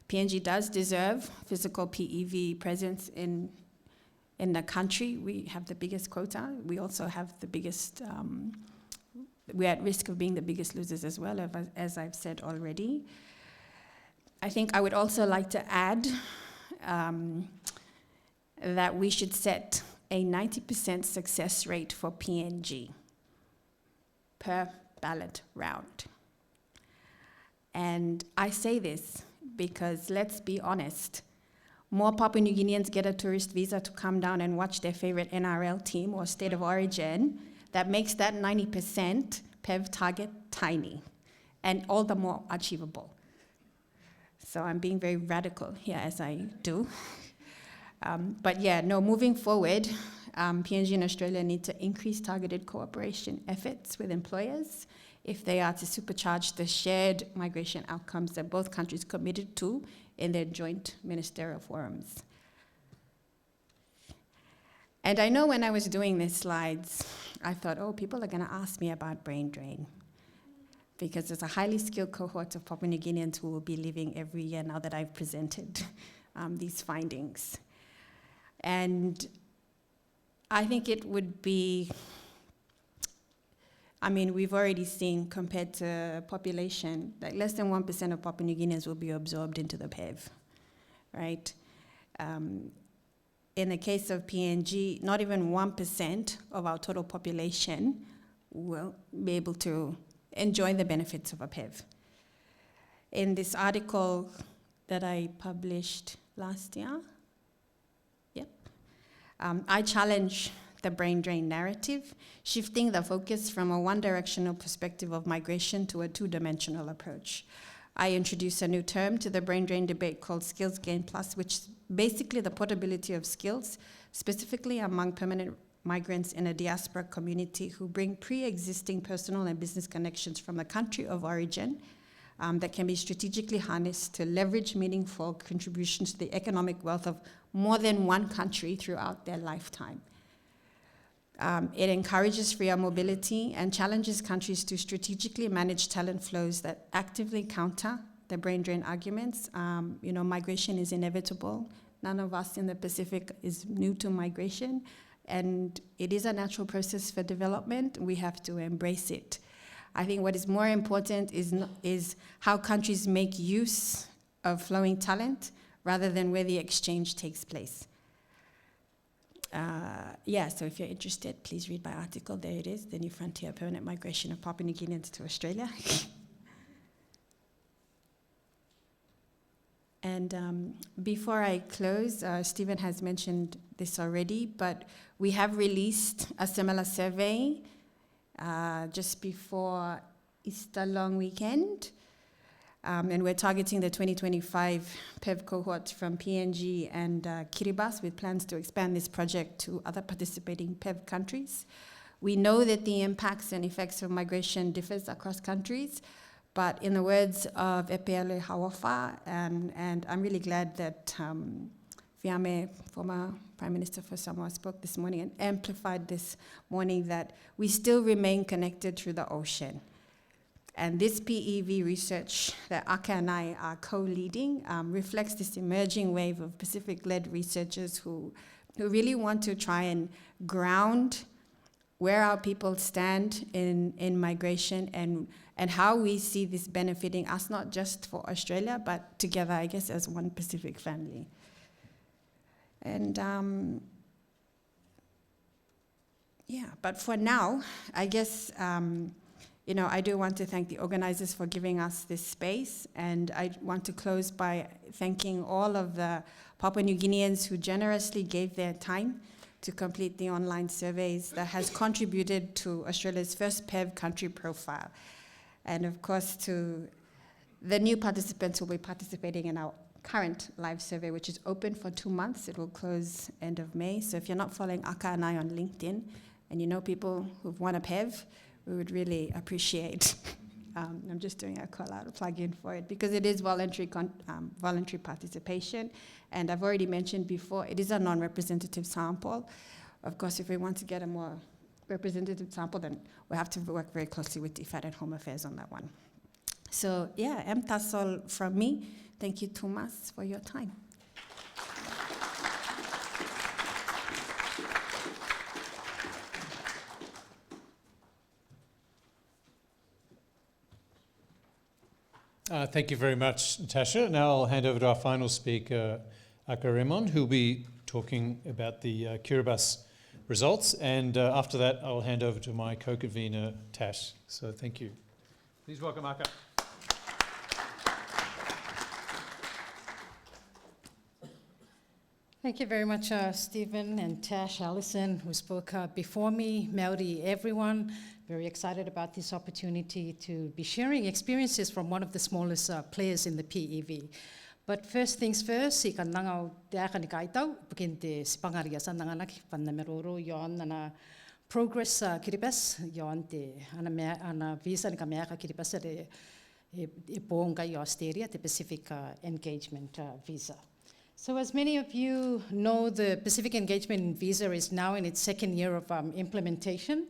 PNG does deserve physical PEV presence in the country. We have the biggest quota. We also have the biggest, we're at risk of being the biggest losers as well, as I've said already. I think I would also like to add that we should set a 90% success rate for PNG per ballot round. And I say this because, let's be honest, more Papua New Guineans get a tourist visa to come down and watch their favorite NRL team or state of origin, that makes that 90% PEV target tiny and all the more achievable. So I'm being very radical here as I do. But yeah, no, moving forward, PNG and Australia need to increase targeted cooperation efforts with employers if they are to supercharge the shared migration outcomes that both countries committed to in their joint ministerial forums. And I know when I was doing these slides, I thought, oh, people are going to ask me about brain drain, because there's a highly skilled cohort of Papua New Guineans who will be leaving every year now that I've presented these findings. And I think it would be, I mean, we've already seen, compared to population, that less than 1% of Papua New Guineans will be absorbed into the PEV, right? In the case of PNG, not even 1% of our total population will be able to enjoy the benefits of a PEV. In this article that I published last year, I challenge the brain drain narrative, shifting the focus from a one-directional perspective of migration to a two-dimensional approach. I introduce a new term to the brain drain debate called Skills Gain Plus, which is basically the portability of skills, specifically among permanent migrants in a diaspora community who bring pre-existing personal and business connections from the country of origin that can be strategically harnessed to leverage meaningful contributions to the economic wealth of more than one country throughout their lifetime. It encourages freer mobility and challenges countries to strategically manage talent flows that actively counter the brain drain arguments. Migration is inevitable. None of us in the Pacific is new to migration, and it is a natural process for development. We have to embrace it. I think what is more important is how countries make use of flowing talent rather than where the exchange takes place. So if you're interested, please read my article. There it is, The New Frontier, Permanent Migration of Papua New Guineans to Australia. And before I close, Stephen has mentioned this already, but we have released a similar survey just before Easter long weekend. And we're targeting the 2025 PEV cohort from PNG and Kiribati, with plans to expand this project to other participating PEV countries. We know that the impacts and effects of migration differs across countries, but in the words of Epeale Hawafa, and I'm really glad that Fiame, former Prime Minister for Samoa, spoke this morning and amplified this morning, that we still remain connected through the ocean. And this PEV research that Aka and I are co-leading reflects this emerging wave of Pacific-led researchers who really want to try and ground where our people stand in migration and how we see this benefiting us, not just for Australia, but together, I guess, as one Pacific family. And but for now, I guess, I do want to thank the organizers for giving us this space, and I want to close by thanking all of the Papua New Guineans who generously gave their time to complete the online surveys that has contributed to Australia's first PEV country profile. And of course, to the new participants who will be participating in our current live survey, which is open for 2 months. It will close end of May. So if you're not following Aka and I on LinkedIn, and you know people who've won a PEV, we would really appreciate. I'm just doing a call out, a plug-in for it, because it is voluntary participation. And I've already mentioned before, it is a non-representative sample. Of course, if we want to get a more representative sample, then we have to work very closely with IFAD and Home Affairs on that one. So yeah, that's all from me. Thank you, Thomas, for your time. Thank you very much, Natasha. Now I'll hand over to our final speaker, Aka Raymond, who'll be talking about the Kiribati results. And after that, I'll hand over to my co-convener, Tash. So thank you. Please welcome Aka. Thank you very much, Stephen and Tash, Alison, who spoke before me, Maori, everyone. Very excited about this opportunity to be sharing experiences from one of the smallest players in the PEV. But first things first, I ka nangau te aka ni kaitau, begin te sipangaria sa nanganak, pannameroro, yon ana progress kiribas, yon te ana visa ni ka meaka kiribas e poonga yo asteria, te Pacific Engagement Visa. So as many of you know, the Pacific Engagement Visa is now in its second year of implementation,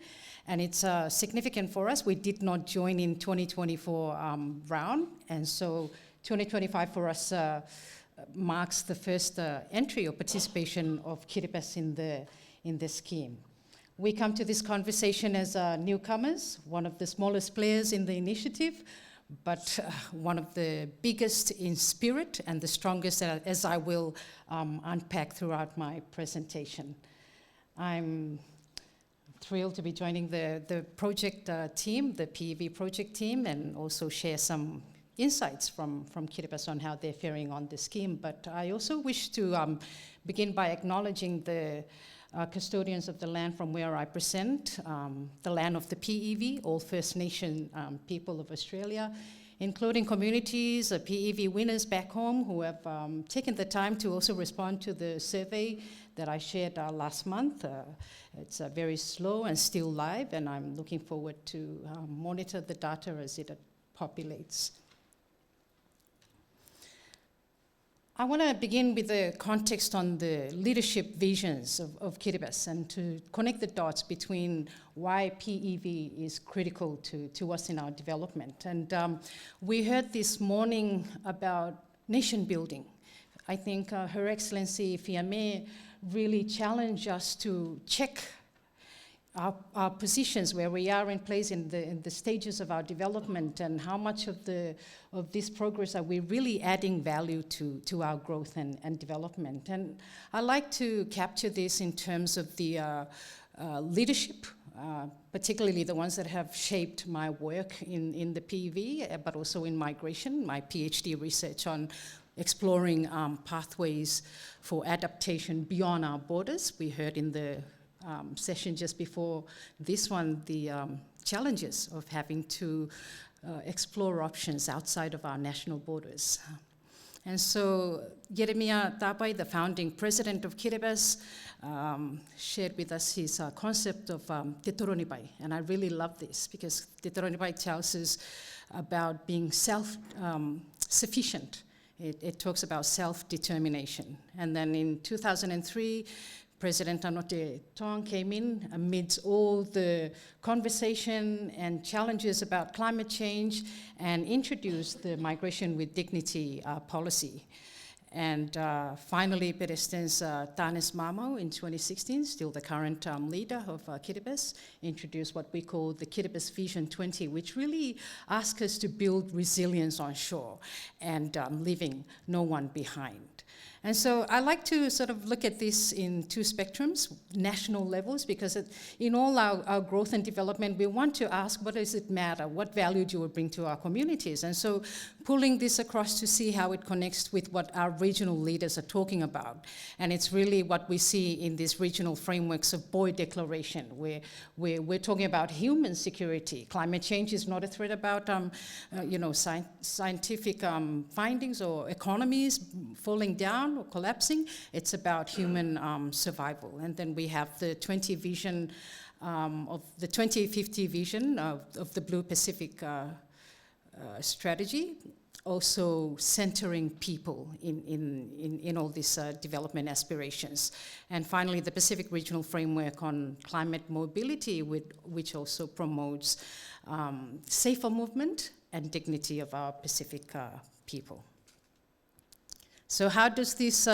and it's significant for us. We did not join in 2024 round, and so 2025 for us marks the first entry or participation of Kiribati in the scheme. We come to this conversation as newcomers, one of the smallest players in the initiative, but one of the biggest in spirit and the strongest, as I will unpack throughout my presentation. I'm thrilled to be joining the project team, the PEV project team, and also share some insights from Kiribati on how they're faring on the scheme. But I also wish to begin by acknowledging the custodians of the land from where I present, the land of the PEV, all First Nation people of Australia, including communities, PEV winners back home who have taken the time to also respond to the survey that I shared last month. It's very slow and still live, and I'm looking forward to monitor the data as it populates. I want to begin with the context on the leadership visions of Kiribati and to connect the dots between why PEV is critical to us in our development. And we heard this morning about nation building. I think Her Excellency Fiame really challenged us to check our positions, where we are in place in the stages of our development, and how much of this progress are we really adding value to our growth and development. And I like to capture this in terms of the leadership, particularly the ones that have shaped my work in the PEV, but also in migration, my PhD research on exploring pathways for adaptation beyond our borders. We heard in the session just before this one, the challenges of having to explore options outside of our national borders. And so Jeremia Tapai, the founding president of Kiribati, shared with us his concept of Te Toronipai. And I really love this because Te Toronipai tells us about being self-sufficient. It talks about self-determination. And then in 2003, President Anote Tong came in amidst all the conversation and challenges about climate change and introduced the Migration with Dignity policy. And finally, President Tanis Mamo in 2016, still the current leader of Kiribati, introduced what we call the Kiribati Vision 20, which really asks us to build resilience on shore and leaving no one behind. And so I like to sort of look at this in two spectrums, national levels, because in all our growth and development, we want to ask, what does it matter? What value do we bring to our communities? And so pulling this across to see how it connects with what our regional leaders are talking about. And it's really what we see in these regional frameworks of Boy Declaration, where we're talking about human security. Climate change is not a threat about scientific findings or economies falling down or collapsing. It's about human survival. And then we have the 2050 vision of the Blue Pacific strategy, also centering people in all these development aspirations. And finally, the Pacific Regional Framework on Climate Mobility, which also promotes safer movement and dignity of our Pacific people. So how does this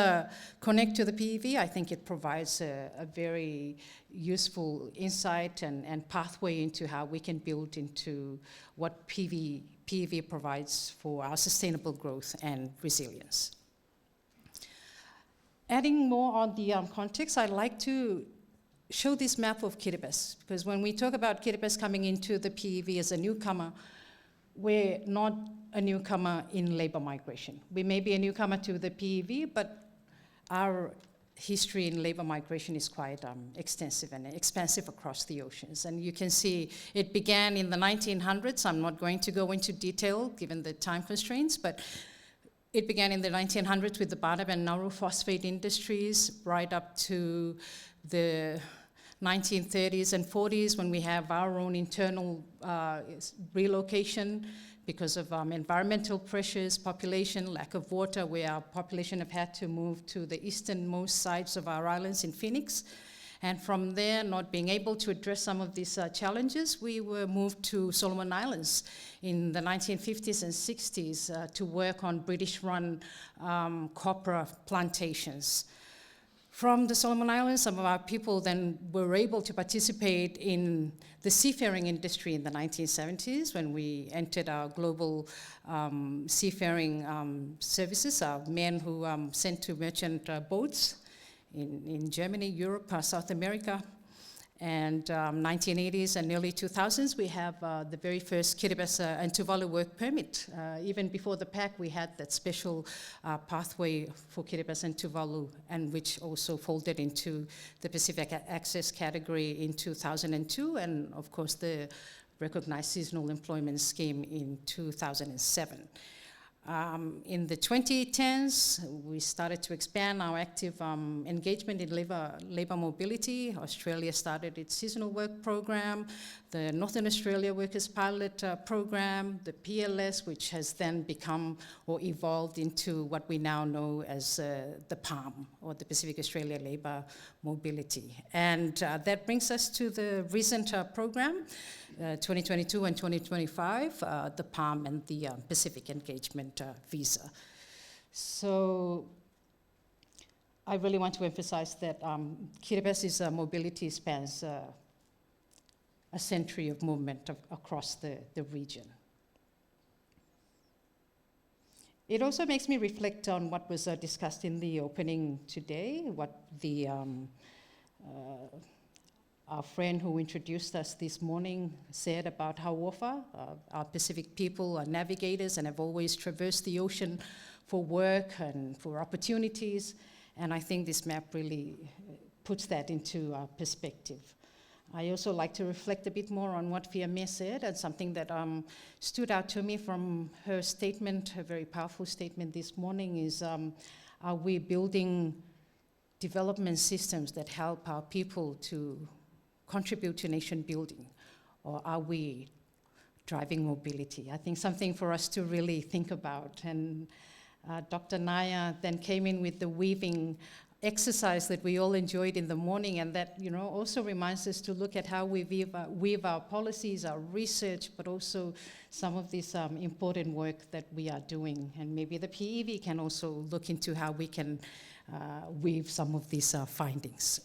connect to the PEV? I think it provides a very useful insight and pathway into how we can build into what PEV provides for our sustainable growth and resilience. Adding more on the context, I'd like to show this map of Kiribati, because when we talk about Kiribati coming into the PEV as a newcomer, we're not a newcomer in labor migration. We may be a newcomer to the PEV, but our history in labor migration is quite extensive and expansive across the oceans. And you can see it began in the 1900s. I'm not going to go into detail given the time constraints, but it began in the 1900s with the Ballot and Nauru phosphate industries, right up to the 1930s and 40s when we have our own internal relocation because of environmental pressures, population, lack of water, where our population have had to move to the easternmost sides of our islands in Phoenix. And from there, not being able to address some of these challenges, we were moved to Solomon Islands in the 1950s and 60s to work on British-run copra plantations. From the Solomon Islands, some of our people then were able to participate in the seafaring industry in the 1970s when we entered our global seafaring services, our men who sent to merchant boats in Germany, Europe, South America. And 1980s and early 2000s, we have the very first Kiribati and Tuvalu work permit. Even before the PAC, we had that special pathway for Kiribati and Tuvalu, and which also folded into the Pacific Access category in 2002, and of course the recognized seasonal employment scheme in 2007. In the 2010s, we started to expand our active engagement in labor mobility. Australia started its seasonal work program, the Northern Australia Workers Pilot program, the PLS, which has then become or evolved into what we now know as the PALM, or the Pacific Australia Labor Mobility. And that brings us to the recent program, 2022 and 2025, the PALM and the Pacific Engagement Visa. So I really want to emphasize that Kiribati's mobility spans a century of movement across the region. It also makes me reflect on what was discussed in the opening today, what the our friend who introduced us this morning said about Hauofa. Our Pacific people are navigators and have always traversed the ocean for work and for opportunities. And I think this map really puts that into perspective. I also like to reflect a bit more on what Fiamma said, and something that stood out to me from her statement, her very powerful statement this morning is, are we building development systems that help our people to contribute to nation building, or are we driving mobility? I think something for us to really think about. And Dr. Naya then came in with the weaving exercise that we all enjoyed in the morning, and that also reminds us to look at how we weave our policies, our research, but also some of this important work that we are doing. And maybe the PEV can also look into how we can weave some of these findings.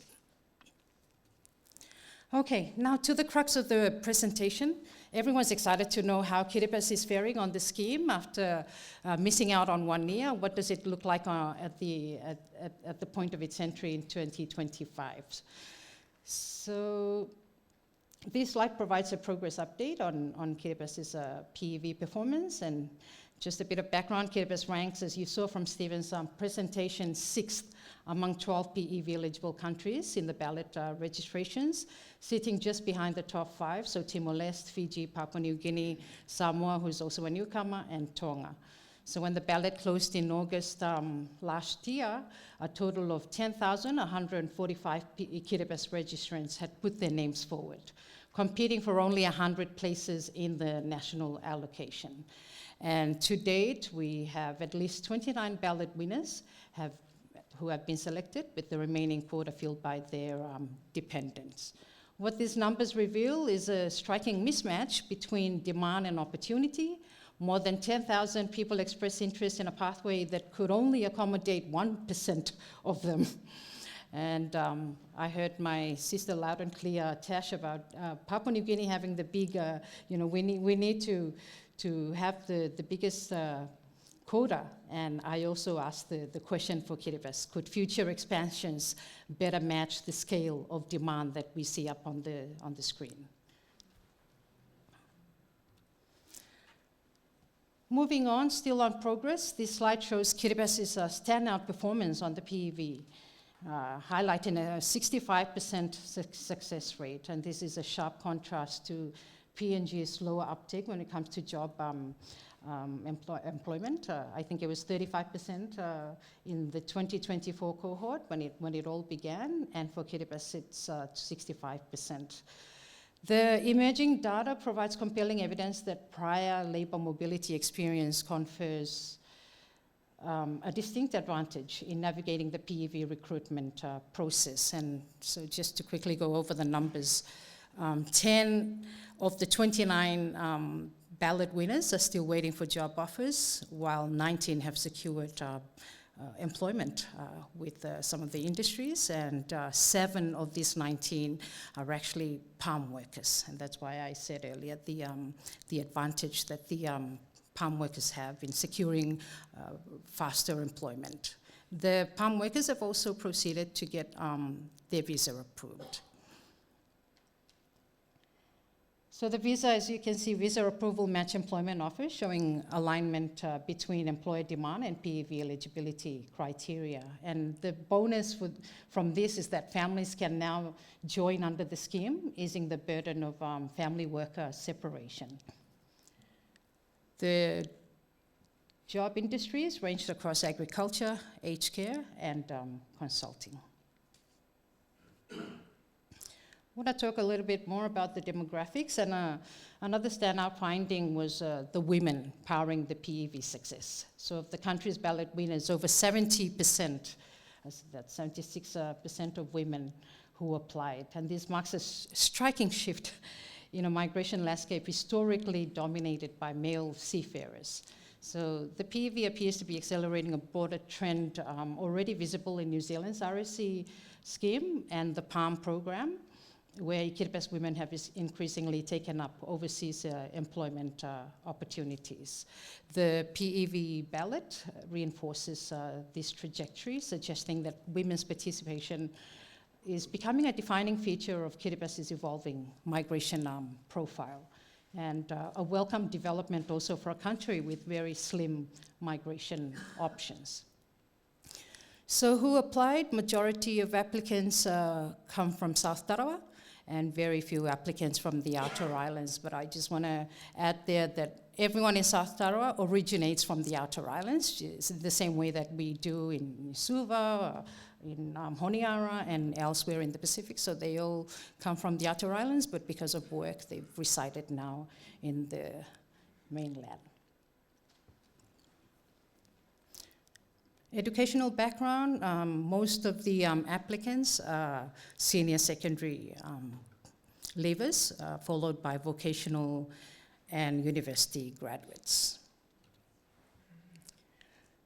Okay, now to the crux of the presentation. Everyone's excited to know how Kiribati is faring on the scheme after missing out on 1 year. What does it look like at the point of its entry in 2025? So this slide provides a progress update on Kiribati's PEV performance. And just a bit of background, Kiribati ranks, as you saw from Stephen's presentation, 6th among 12 PEV eligible countries in the ballot registrations, sitting just behind the top 5, so Timor-Leste, Fiji, Papua New Guinea, Samoa, who's also a newcomer, and Tonga. So when the ballot closed in August last year, a total of 10,145 Kiribati registrants had put their names forward, competing for only 100 places in the national allocation. And to date, we have at least 29 ballot winners who have been selected, with the remaining quota filled by their dependents. What these numbers reveal is a striking mismatch between demand and opportunity. More than 10,000 people expressed interest in a pathway that could only accommodate 1% of them. And I heard my sister loud and clear, Tash, about Papua New Guinea having the big, we need to have the biggest quota. And I also asked the question for Kiribati, could future expansions better match the scale of demand that we see up on the screen? Moving on, still on progress, this slide shows Kiribati's standout performance on the PEV. highlighting a 65% success rate, and this is a sharp contrast to PNG's lower uptake when it comes to job employment. I think it was 35% in the 2024 cohort when it all began, and for Kiribati it's 65%. The emerging data provides compelling evidence that prior labor mobility experience confers a distinct advantage in navigating the PEV recruitment process. And so just to quickly go over the numbers, 10 of the 29 ballot winners are still waiting for job offers, while 19 have secured employment with some of the industries, and 7 of these 19 are actually palm workers. And that's why I said earlier the advantage that the palm workers have in securing faster employment. The palm workers have also proceeded to get their visa approved. So the visa, as you can see, visa approval match employment offers, showing alignment between employer demand and PEV eligibility criteria. And the bonus from this is that families can now join under the scheme, easing the burden of family worker separation. The job industries ranged across agriculture, aged care, and consulting. I want to talk a little bit more about the demographics, and another standout finding was the women powering the PEV success. So of the country's ballot winners, over 70%, that's 76% of women who applied. And this marks a striking shift in a migration landscape historically dominated by male seafarers. So the PEV appears to be accelerating a broader trend already visible in New Zealand's RSC scheme and the PALM program, where Kiribati women have increasingly taken up overseas employment opportunities. The PEV ballot reinforces this trajectory, suggesting that women's participation is becoming a defining feature of Kiribati's evolving migration profile, and a welcome development also for a country with very slim migration options. So who applied? Majority of applicants come from South Tarawa, and very few applicants from the outer islands. But I just want to add there that everyone in South Tarawa originates from the outer islands, the same way that we do in Suva, in Honiara, and elsewhere in the Pacific. So they all come from the outer islands, but because of work, they've resided now in the mainland. Educational background, most of the applicants are senior secondary leavers, followed by vocational and university graduates.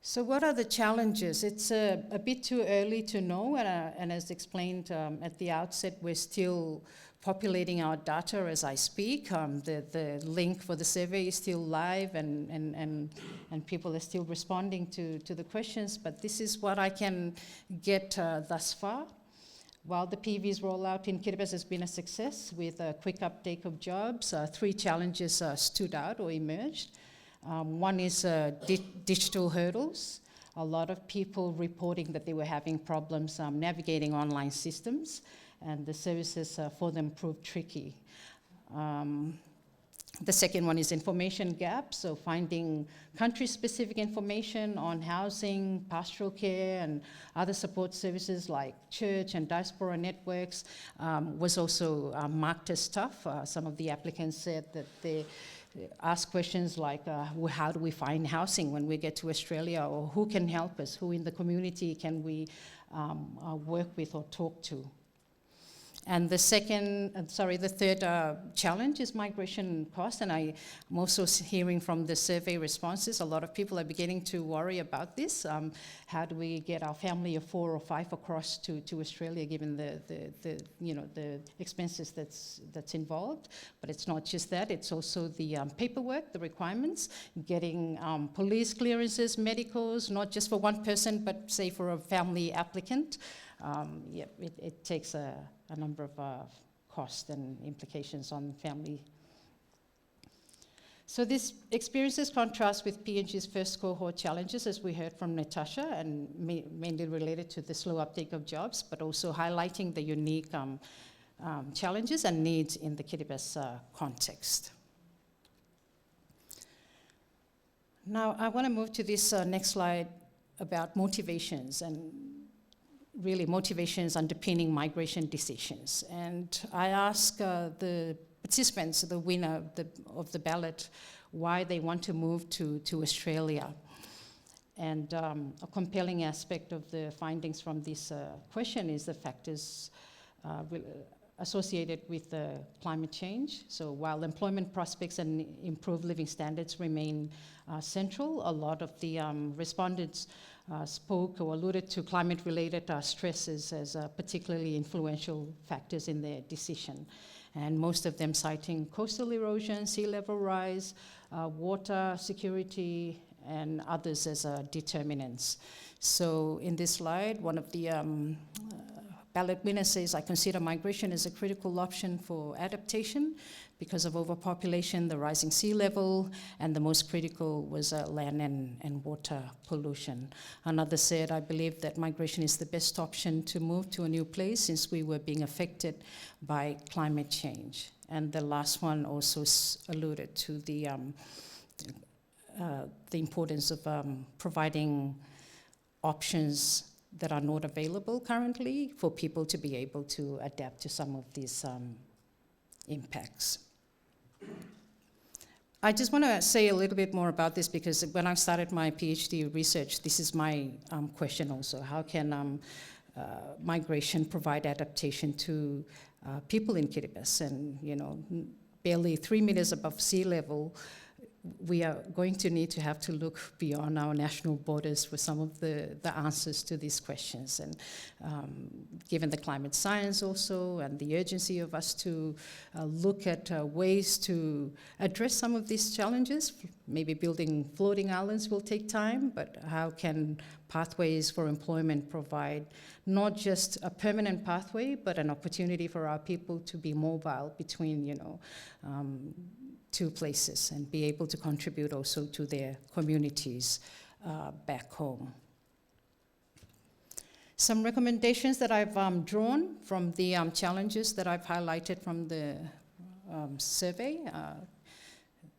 So what are the challenges? It's a bit too early to know, and as explained at the outset, we're still populating our data as I speak. The link for the survey is still live, and people are still responding to the questions, but this is what I can get thus far. While the PEV's rollout in Kiribati has been a success with a quick uptake of jobs, 3 challenges stood out or emerged. One is digital hurdles. A lot of people reporting that they were having problems navigating online systems, and the services for them proved tricky. The second one is information gaps, so finding country-specific information on housing, pastoral care, and other support services like church and diaspora networks was also marked as tough. Some of the applicants said that they ask questions like, how do we find housing when we get to Australia, or who can help us, who in the community can we work with or talk to. And the third challenge is migration cost, and I'm also hearing from the survey responses, a lot of people are beginning to worry about this. How do we get our family of 4 or 5 across to Australia, given the expenses that's involved? But it's not just that; it's also the paperwork, the requirements, getting police clearances, medicals, not just for one person, but say for a family applicant. It takes a number of costs and implications on family. So this experiences contrast with PNG's first cohort challenges, as we heard from Natasha, and mainly related to the slow uptake of jobs, but also highlighting the unique challenges and needs in the Kiribati context. Now, I want to move to this next slide about motivations, and really motivations underpinning migration decisions. And I ask the participants, the winner of the ballot, why they want to move to Australia. And a compelling aspect of the findings from this question is the factors associated with climate change. So while employment prospects and improved living standards remain central, a lot of the respondents spoke or alluded to climate-related stresses as particularly influential factors in their decision. And most of them citing coastal erosion, sea level rise, water security, and others as determinants. So in this slide, one of the ballot winner says, I consider migration as a critical option for adaptation because of overpopulation, the rising sea level, and the most critical was land and water pollution. Another said, I believe that migration is the best option to move to a new place since we were being affected by climate change. And the last one also alluded to the importance of providing options that are not available currently for people to be able to adapt to some of these impacts. I just want to say a little bit more about this because when I started my PhD research, this is my question also. How can migration provide adaptation to people in Kiribati? And, you know, barely 3 meters above sea level, we are going to need to have to look beyond our national borders for some of the answers to these questions. And given the climate science also and the urgency of us to look at ways to address some of these challenges, maybe building floating islands will take time, but how can pathways for employment provide not just a permanent pathway, but an opportunity for our people to be mobile between, you know, two places and be able to contribute also to their communities back home. Some recommendations that I've drawn from the challenges that I've highlighted from the survey,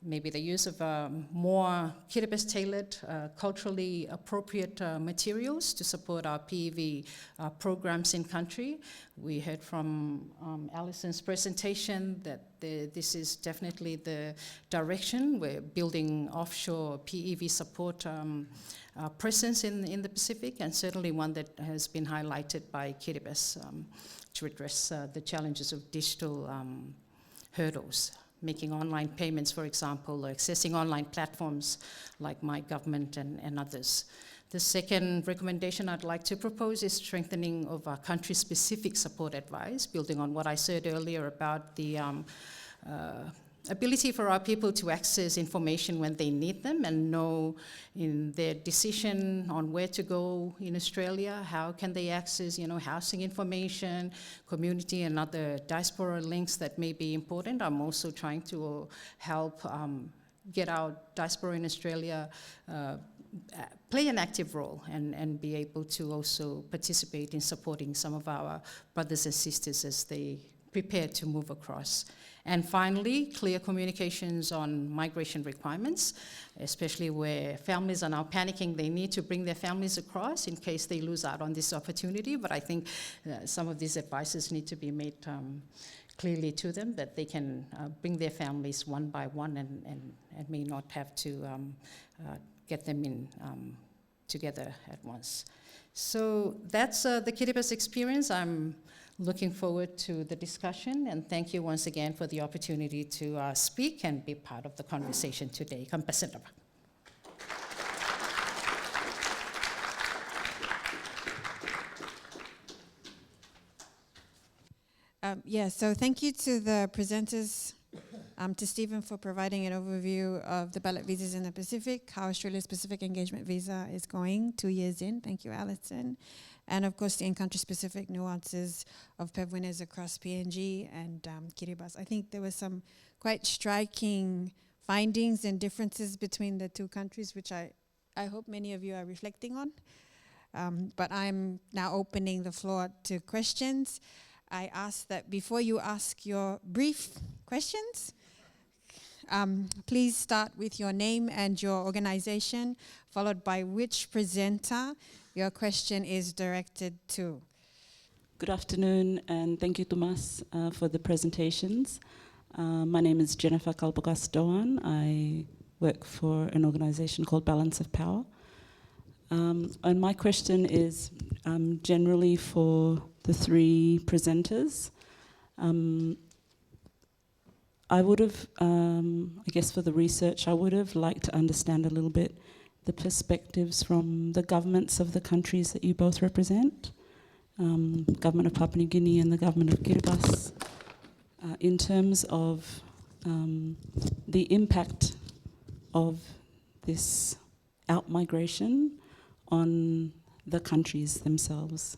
maybe the use of more Kiribati-tailored, culturally appropriate materials to support our PEV programs in country. We heard from Alison's presentation that this is definitely the direction. We're building offshore PEV support presence in the Pacific, and certainly one that has been highlighted by Kiribati to address the challenges of digital hurdles. Making online payments, for example, or accessing online platforms like My Government and others. The second recommendation I'd like to propose is strengthening of our country-specific support advice, building on what I said earlier about the ability for our people to access information when they need them and know in their decision on where to go in Australia, how can they access, you know, housing information, community and other diaspora links that may be important. I'm also trying to help get our diaspora in Australia play an active role and be able to also participate in supporting some of our brothers and sisters as they prepare to move across. And finally, clear communications on migration requirements, especially where families are now panicking. They need to bring their families across in case they lose out on this opportunity. But I think some of these advices need to be made clearly to them that they can bring their families one by one and may not have to get them in together at once. So that's the Kiribati experience. I'm looking forward to the discussion, and thank you once again for the opportunity to speak and be part of the conversation today. Kampasindaba. So thank you to the presenters, to Stephen for providing an overview of the ballot visas in the Pacific, how Australia's Pacific Engagement Visa is going 2 years in. Thank you, Alison. And of course, the in-country specific nuances of PEV winners across PNG and Kiribati. I think there were some quite striking findings and differences between the two countries, which I hope many of you are reflecting on. But I'm now opening the floor to questions. I ask that before you ask your brief questions, please start with your name and your organization, followed by which presenter your question is directed to. Good afternoon, and thank you, Tomas, for the presentations. My name is Jennifer Kalbogas-Doan. I work for an organization called Balance of Power. And my question is generally for the three presenters. I would have, I guess for the research, I would have liked to understand a little bit the perspectives from the governments of the countries that you both represent, government of Papua New Guinea and the government of Kiribati, in terms of the impact of this out-migration on the countries themselves.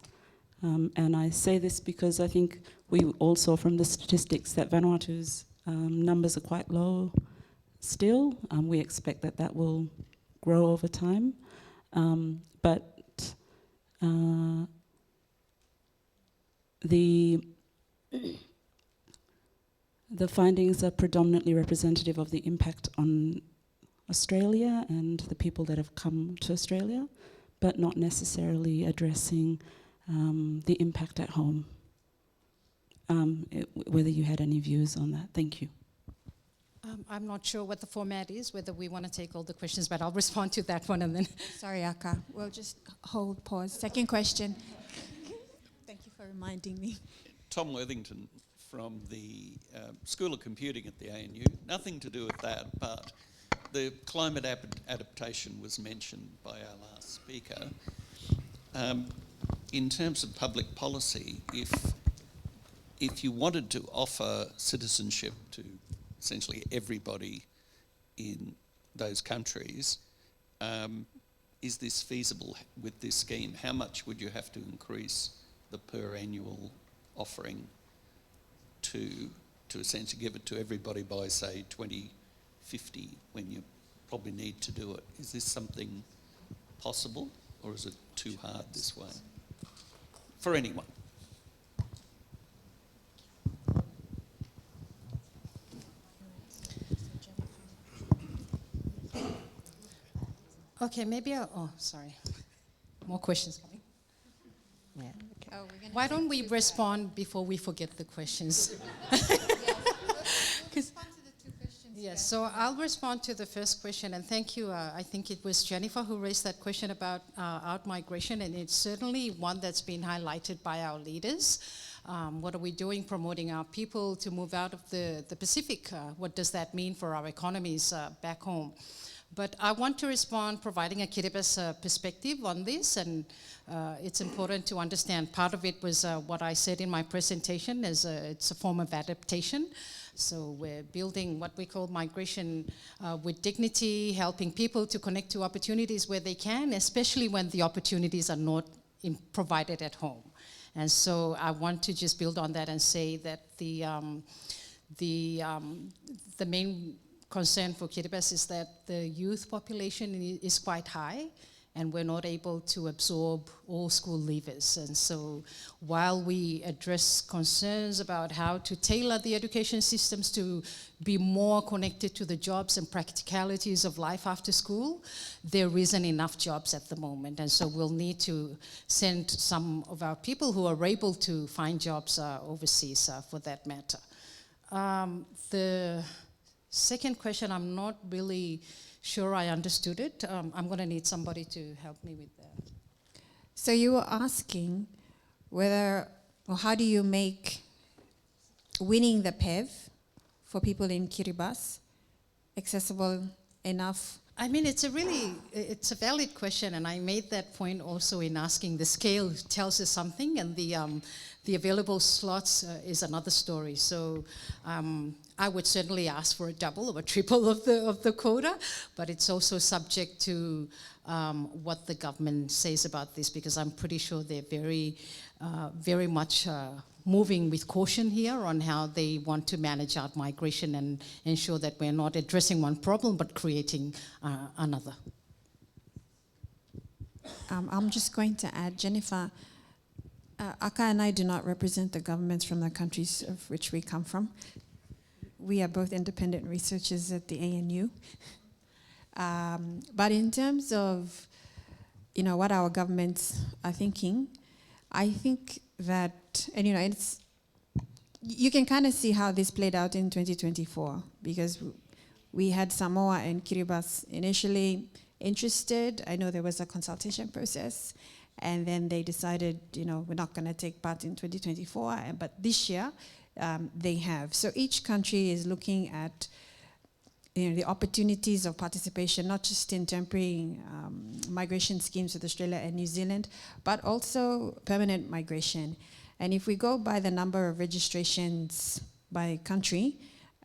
And I say this because I think we all saw from the statistics that Vanuatu's numbers are quite low still. We expect that that will grow over time. But the findings are predominantly representative of the impact on Australia and the people that have come to Australia, but not necessarily addressing the impact at home. Whether you had any views on that. Thank you. I'm not sure what the format is, whether we want to take all the questions, but I'll respond to that one and then. Sorry, Aka. We'll just hold, pause. Second question. Thank you for reminding me. Tom Worthington from the School of Computing at the ANU. Nothing to do with that, but the climate adaptation was mentioned by our last speaker. In terms of public policy, if you wanted to offer citizenship to essentially everybody in those countries, is this feasible with this scheme? How much would you have to increase the per annual offering to essentially give it to everybody by, say, 2050, when you probably need to do it? Is this something possible, or is it too hard this way? For anyone. Okay, maybe sorry. More questions coming. Yeah. Oh, Why don't we respond before we forget the questions? Yes, so I'll respond to the first question, and thank you. I think it was Jennifer who raised that question about out-migration, and it's certainly one that's been highlighted by our leaders. What are we doing promoting our people to move out of the Pacific? What does that mean for our economies back home? But I want to respond providing a Kiribati perspective on this, and it's important to understand part of it was what I said in my presentation, as it's a form of adaptation. So we're building what we call migration with dignity, helping people to connect to opportunities where they can, especially when the opportunities are not provided at home. And so I want to just build on that and say that the main concern for Kiribati is that the youth population is quite high, and we're not able to absorb all school leavers. And so while we address concerns about how to tailor the education systems to be more connected to the jobs and practicalities of life after school, there isn't enough jobs at the moment. And so we'll need to send some of our people who are able to find jobs overseas for that matter. The second question, I'm not really sure I understood it. I'm going to need somebody to help me with that. So you were asking whether, or how do you make winning the PEV for people in Kiribati accessible enough? I mean, it's a valid question, and I made that point also in asking. The scale tells us something, and the available slots is another story. So I would certainly ask for a double or a triple of the quota, but it's also subject to what the government says about this, because I'm pretty sure they're very much moving with caution here on how they want to manage out migration and ensure that we're not addressing one problem but creating another. I'm just going to add, Jennifer, Aka and I do not represent the governments from the countries of which we come from. We are both independent researchers at the ANU. But in terms of, what our governments are thinking, I think that, and you can kind of see how this played out in 2024, because we had Samoa and Kiribati initially interested. I know there was a consultation process, and then they decided, we're not going to take part in 2024, but this year they have. So each country is looking at the opportunities of participation, not just in temporary migration schemes with Australia and New Zealand, but also permanent migration. And if we go by the number of registrations by country,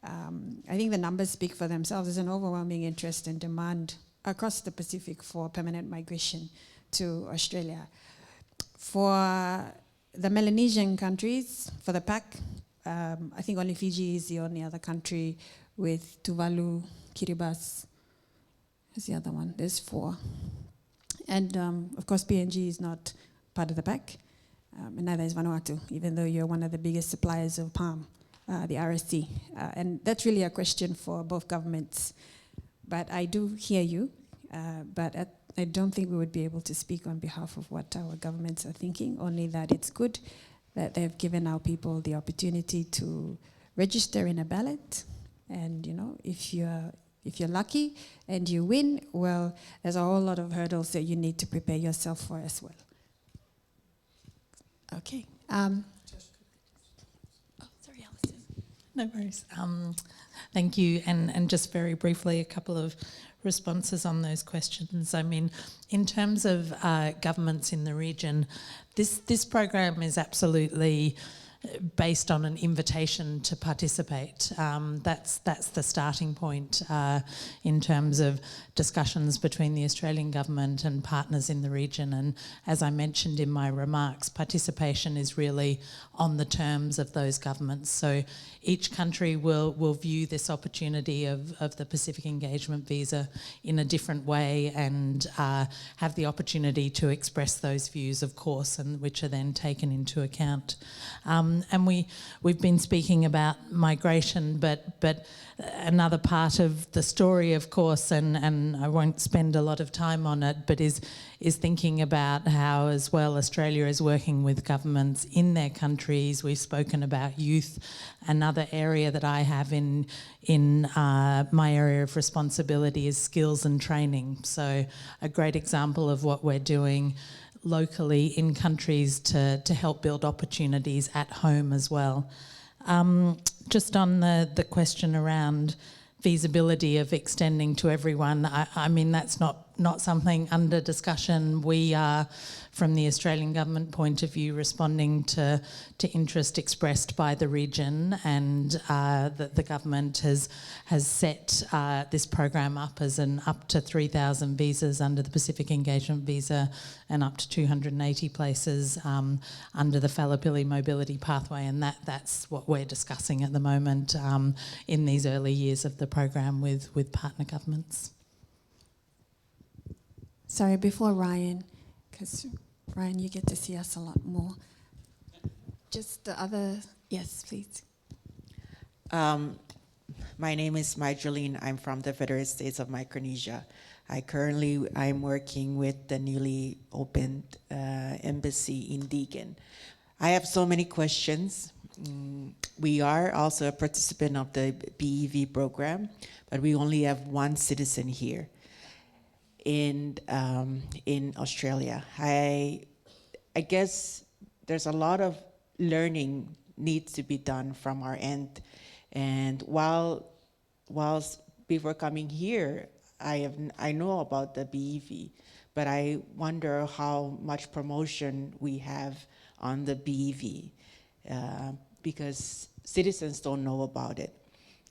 I think the numbers speak for themselves. There's an overwhelming interest and demand across the Pacific for permanent migration to Australia. For the Melanesian countries, for the PAC, I think only Fiji is the only other country with Tuvalu, Kiribati. What's the other one? There's 4. And of course, PNG is not part of the PAC, and neither is Vanuatu, even though you're one of the biggest suppliers of palm, the RSC. And that's really a question for both governments. But I do hear you, but I don't think we would be able to speak on behalf of what our governments are thinking, only that it's good that they've given our people the opportunity to register in a ballot. And, if you're lucky and you win, well, there's a whole lot of hurdles that you need to prepare yourself for as well. Okay. Oh, sorry, Alison. No worries. Thank you. And just very briefly, a couple of responses on those questions. I mean, in terms of governments in the region, this program is absolutely based on an invitation to participate. That's the starting point in terms of discussions between the Australian government and partners in the region. And as I mentioned in my remarks, participation is really on the terms of those governments. So each country will view this opportunity of the Pacific Engagement Visa in a different way and have the opportunity to express those views, of course, and which are then taken into account. And we've been speaking about migration, but another part of the story, of course, and I won't spend a lot of time on it, but is thinking about how as well Australia is working with governments in their countries. We've spoken about youth. Another area that I have in my area of responsibility is skills and training. So a great example of what we're doing locally in countries to help build opportunities at home as well. Just on the question around feasibility of extending to everyone, I mean, that's not something under discussion. We are, from the Australian government point of view, responding to interest expressed by the region, and the government has set this program up as an up to 3,000 visas under the Pacific Engagement Visa and up to 280 places under the Fallapili Mobility Pathway, and that's what we're discussing at the moment in these early years of the program with partner governments. Sorry, before Ryan, because Ryan, you get to see us a lot more. Just the other, yes, please. My name is Marjoleine. I'm from the Federated States of Micronesia. I'm working with the newly opened embassy in Deakin. I have so many questions. We are also a participant of the BEV program, but we only have one citizen here in Australia. I guess there's a lot of learning needs to be done from our end. And whilst before coming here, I know about the BEV, but I wonder how much promotion we have on the BEV because citizens don't know about it.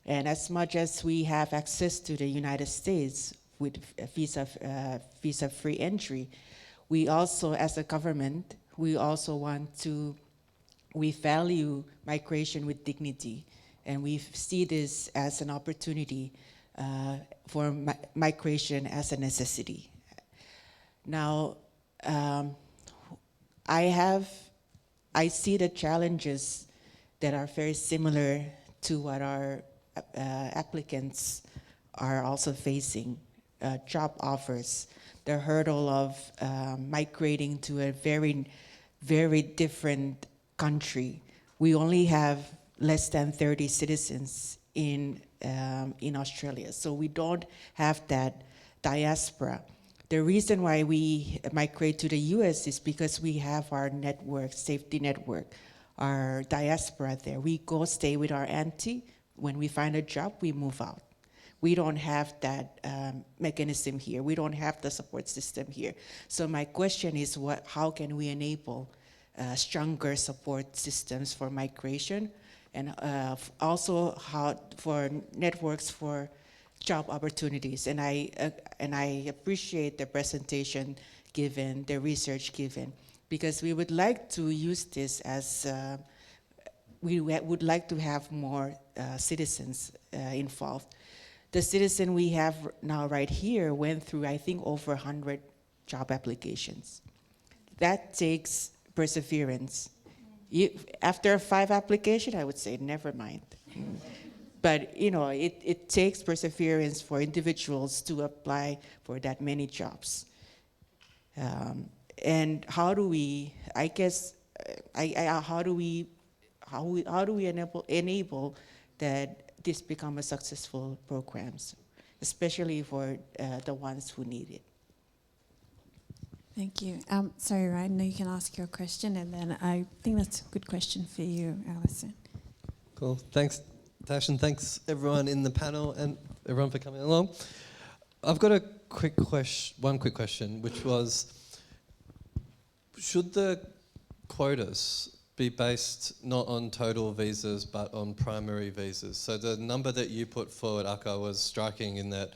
And as much as we have access to the United States with visa-free entry, we also, as a government, we also want to we value migration with dignity, and we see this as an opportunity for migration as a necessity. Now, I see the challenges that are very similar to what our applicants are also facing. Job offers, the hurdle of migrating to a very, very different country. We only have less than 30 citizens in Australia, so we don't have that diaspora. The reason why we migrate to the US is because we have our network, safety network, our diaspora there. We go stay with our auntie. When we find a job, we move out. We don't have that mechanism here. We don't have the support system here. So my question is, how can we enable stronger support systems for migration, and also how for networks for job opportunities? And I appreciate the presentation given, the research given, because we would like to use this as we would like to have more citizens involved. The citizen we have now right here went through, I think, over 100 job applications. That takes perseverance. After 5 applications, I would say, never mind. But it takes perseverance for individuals to apply for that many jobs. And how do we enable that this become a successful programs, especially for the ones who need it? Thank you. Sorry, Ryan, now you can ask your question, and then I think that's a good question for you, Alison. Cool. Thanks, Tash, and thanks everyone in the panel and everyone for coming along. I've got one quick question, which was, should the quotas be based not on total visas but on primary visas? So the number that you put forward, Aka, was striking in that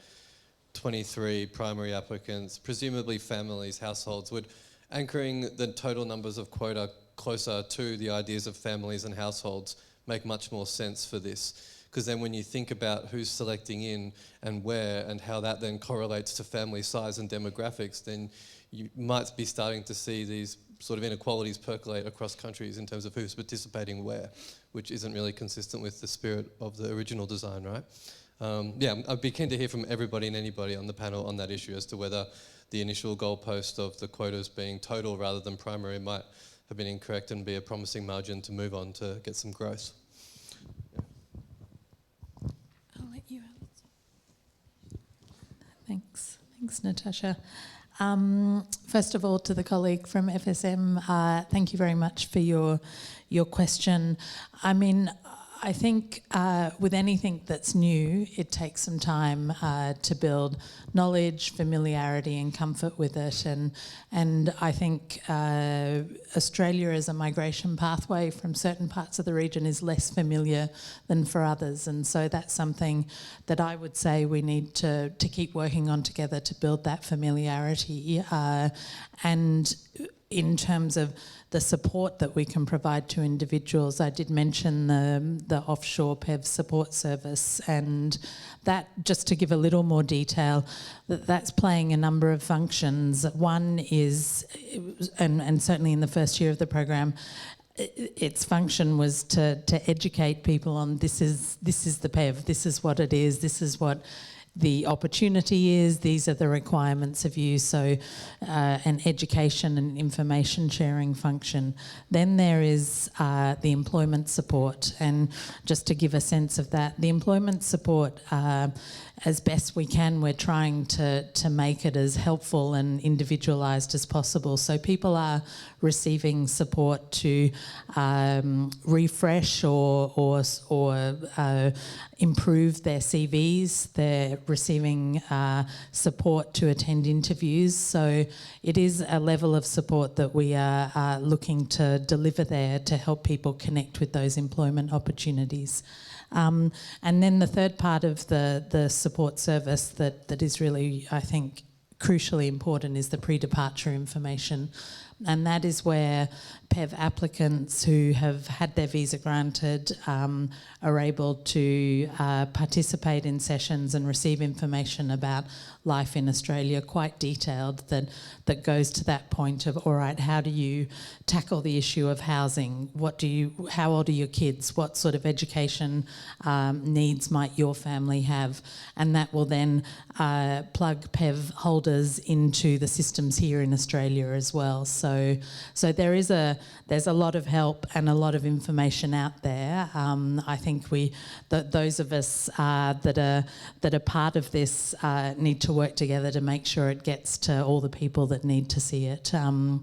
23 primary applicants, presumably families, households, would anchoring the total numbers of quota closer to the ideas of families and households make much more sense for this. Because then when you think about who's selecting in and where and how that then correlates to family size and demographics, then you might be starting to see these sort of inequalities percolate across countries in terms of who's participating where, which isn't really consistent with the spirit of the original design, right? I'd be keen to hear from everybody and anybody on the panel on that issue as to whether the initial goalpost of the quotas being total rather than primary might have been incorrect and be a promising margin to move on to get some growth. I'll let you, Alison. Thanks, Natasha. First of all, to the colleague from FSM, thank you very much for your question. I mean, I think with anything that's new, it takes some time to build knowledge, familiarity and comfort with it. And I think Australia as a migration pathway from certain parts of the region is less familiar than for others. And so that's something that I would say we need to keep working on together to build that familiarity. And in terms of the support that we can provide to individuals, I did mention the offshore PEV support service, and that, just to give a little more detail, that's playing a number of functions. One is, and certainly in the first year of the program, its function was to educate people on this is the PEV, this is what it is, this is what the opportunity is, these are the requirements of use, so an education and information sharing function. Then there is the employment support, and just to give a sense of that, the employment support, as best we can, we're trying to make it as helpful and individualised as possible. So people are receiving support to refresh or improve their CVs. They're receiving support to attend interviews. So it is a level of support that we are looking to deliver there to help people connect with those employment opportunities. And then the third part of the support service that is really, I think, crucially important is the pre-departure information And that is where PEV applicants who have had their visa granted are able to participate in sessions and receive information about life in Australia, quite detailed, that goes to that point of, all right, how do you tackle the issue of housing? How old are your kids? What sort of education needs might your family have? And that will then plug PEV holders into the systems here in Australia as well. So there's a lot of help and a lot of information out there. I think those of us that are part of this need to work together to make sure it gets to all the people that need to see it. And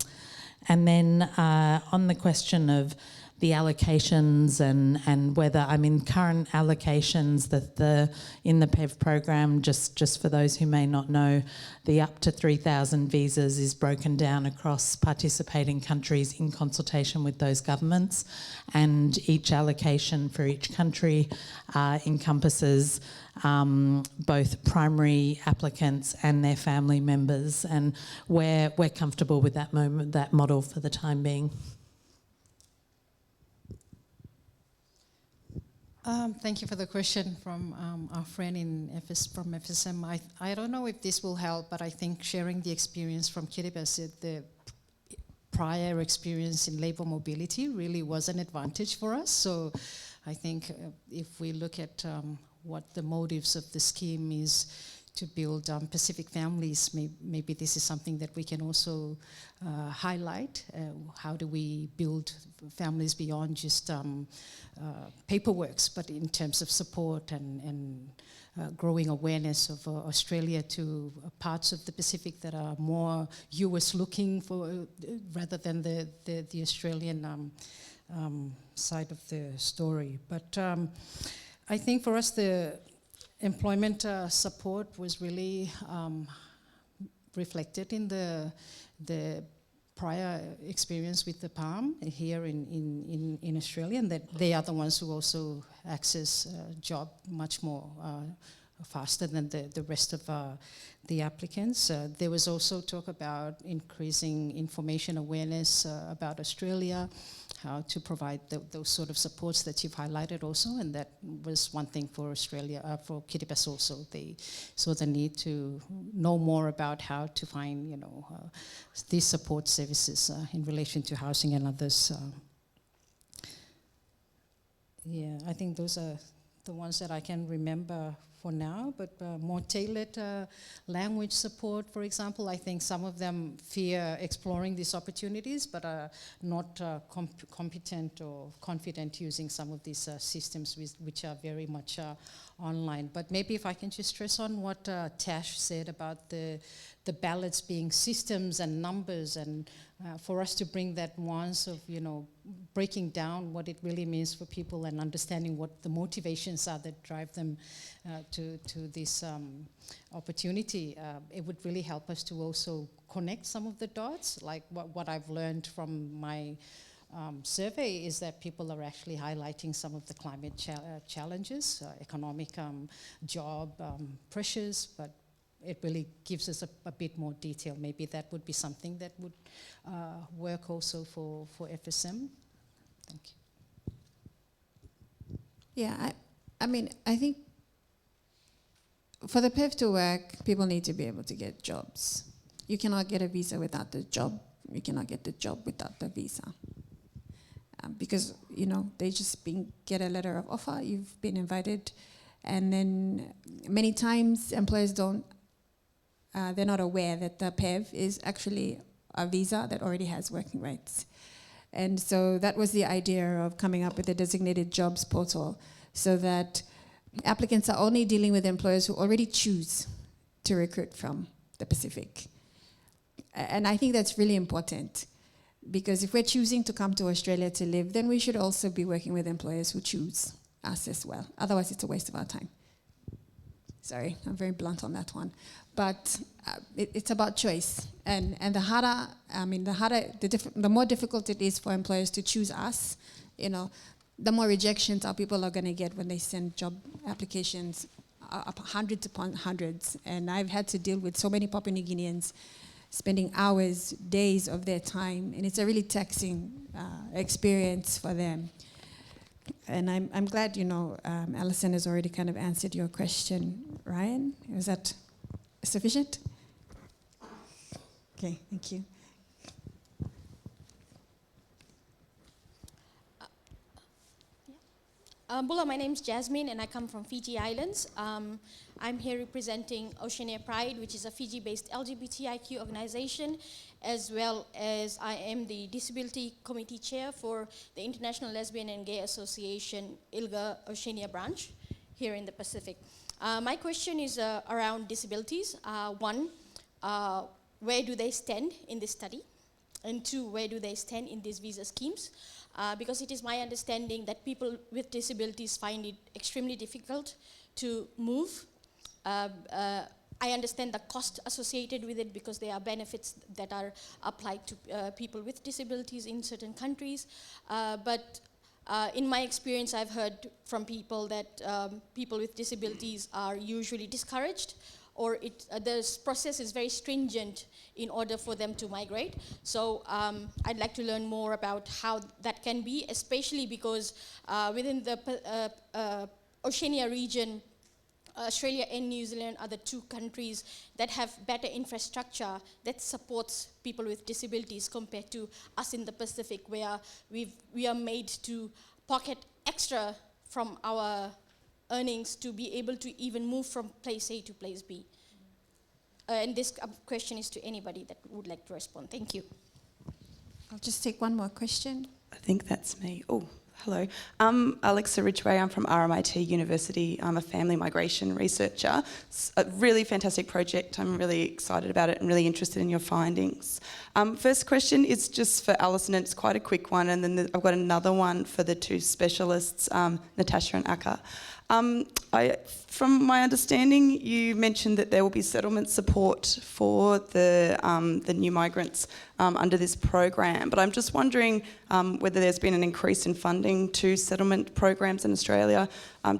then on the question of the allocations and whether, current allocations that in the PEV program, just for those who may not know, the up to 3,000 visas is broken down across participating countries in consultation with those governments, and each allocation for each country encompasses both primary applicants and their family members, and we're comfortable with that model for the time being. Thank you for the question from our friend from FSM. I don't know if this will help, but I think sharing the experience from Kiribati, the prior experience in labour mobility really was an advantage for us. So I think if we look at what the motives of the scheme is to build Pacific families, maybe this is something that we can also highlight. How do we build families beyond just paperwork, but in terms of support and growing awareness of Australia to parts of the Pacific that are more US looking for, rather than the Australian side of the story. But I think for us, the employment support was really reflected in the prior experience with the PALM here in Australia, and that they are the ones who also access job much more faster than the rest of the applicants. There was also talk about increasing information awareness about Australia, how to provide those sort of supports that you've highlighted also, and that was one thing for Australia, for Kiribati also. They saw the need to know more about how to find, these support services in relation to housing and others. Yeah, I think those are the ones that I can remember for now, but more tailored language support, for example. I think some of them fear exploring these opportunities, but are not competent or confident using some of these systems which are very much online. But maybe if I can just stress on what Tash said about the ballots being systems and numbers, and for us to bring that nuance of, breaking down what it really means for people and understanding what the motivations are that drive them to this opportunity. It would really help us to also connect some of the dots. Like what I've learned from my survey is that people are actually highlighting some of the climate challenges, economic job pressures, but it really gives us a bit more detail. Maybe that would be something that would work also for FSM. Thank you. Yeah, I think for the PEV to work, people need to be able to get jobs. You cannot get a visa without the job. You cannot get the job without the visa. Because, they just get a letter of offer, you've been invited, and then many times employers they're not aware that the PEV is actually a visa that already has working rights. And so that was the idea of coming up with a designated jobs portal, so that applicants are only dealing with employers who already choose to recruit from the Pacific. And I think that's really important, because if we're choosing to come to Australia to live, then we should also be working with employers who choose us as well. Otherwise, it's a waste of our time. Sorry, I'm very blunt on that one. But it's about choice. And the harder, the more difficult it is for employers to choose us, the more rejections our people are going to get when they send job applications, hundreds upon hundreds. And I've had to deal with so many Papua New Guineans spending hours, days of their time, and it's a really taxing experience for them. And I'm glad, Alison has already kind of answered your question. Ryan, is that sufficient? Okay, thank you. Bula, my name's Jasmine and I come from Fiji Islands. I'm here representing Oceania Pride, which is a Fiji-based LGBTIQ organization, as well as I am the Disability Committee Chair for the International Lesbian and Gay Association ILGA Oceania branch here in the Pacific. My question is around disabilities. One, where do they stand in this study? And two, where do they stand in these visa schemes? Because it is my understanding that people with disabilities find it extremely difficult to move. I understand the cost associated with it because there are benefits that are applied to people with disabilities in certain countries. But in my experience, I've heard from people that people with disabilities are usually discouraged, or the process is very stringent in order for them to migrate. So I'd like to learn more about how that can be, especially because within the Oceania region, Australia and New Zealand are the two countries that have better infrastructure that supports people with disabilities compared to us in the Pacific, where we are made to pocket extra from our earnings to be able to even move from place A to place B. And this question is to anybody that would like to respond. Thank you. I'll just take one more question. I think that's me. Oh, hello. I'm Alexa Ridgway. I'm from RMIT University. I'm a family migration researcher. It's a really fantastic project. I'm really excited about it and really interested in your findings. First question is just for Alison, and it's quite a quick one, and then I've got another one for the two specialists, Natasha and Akka. From my understanding, you mentioned that there will be settlement support for the new migrants under this program, but I'm just wondering whether there's been an increase in funding to settlement programs in Australia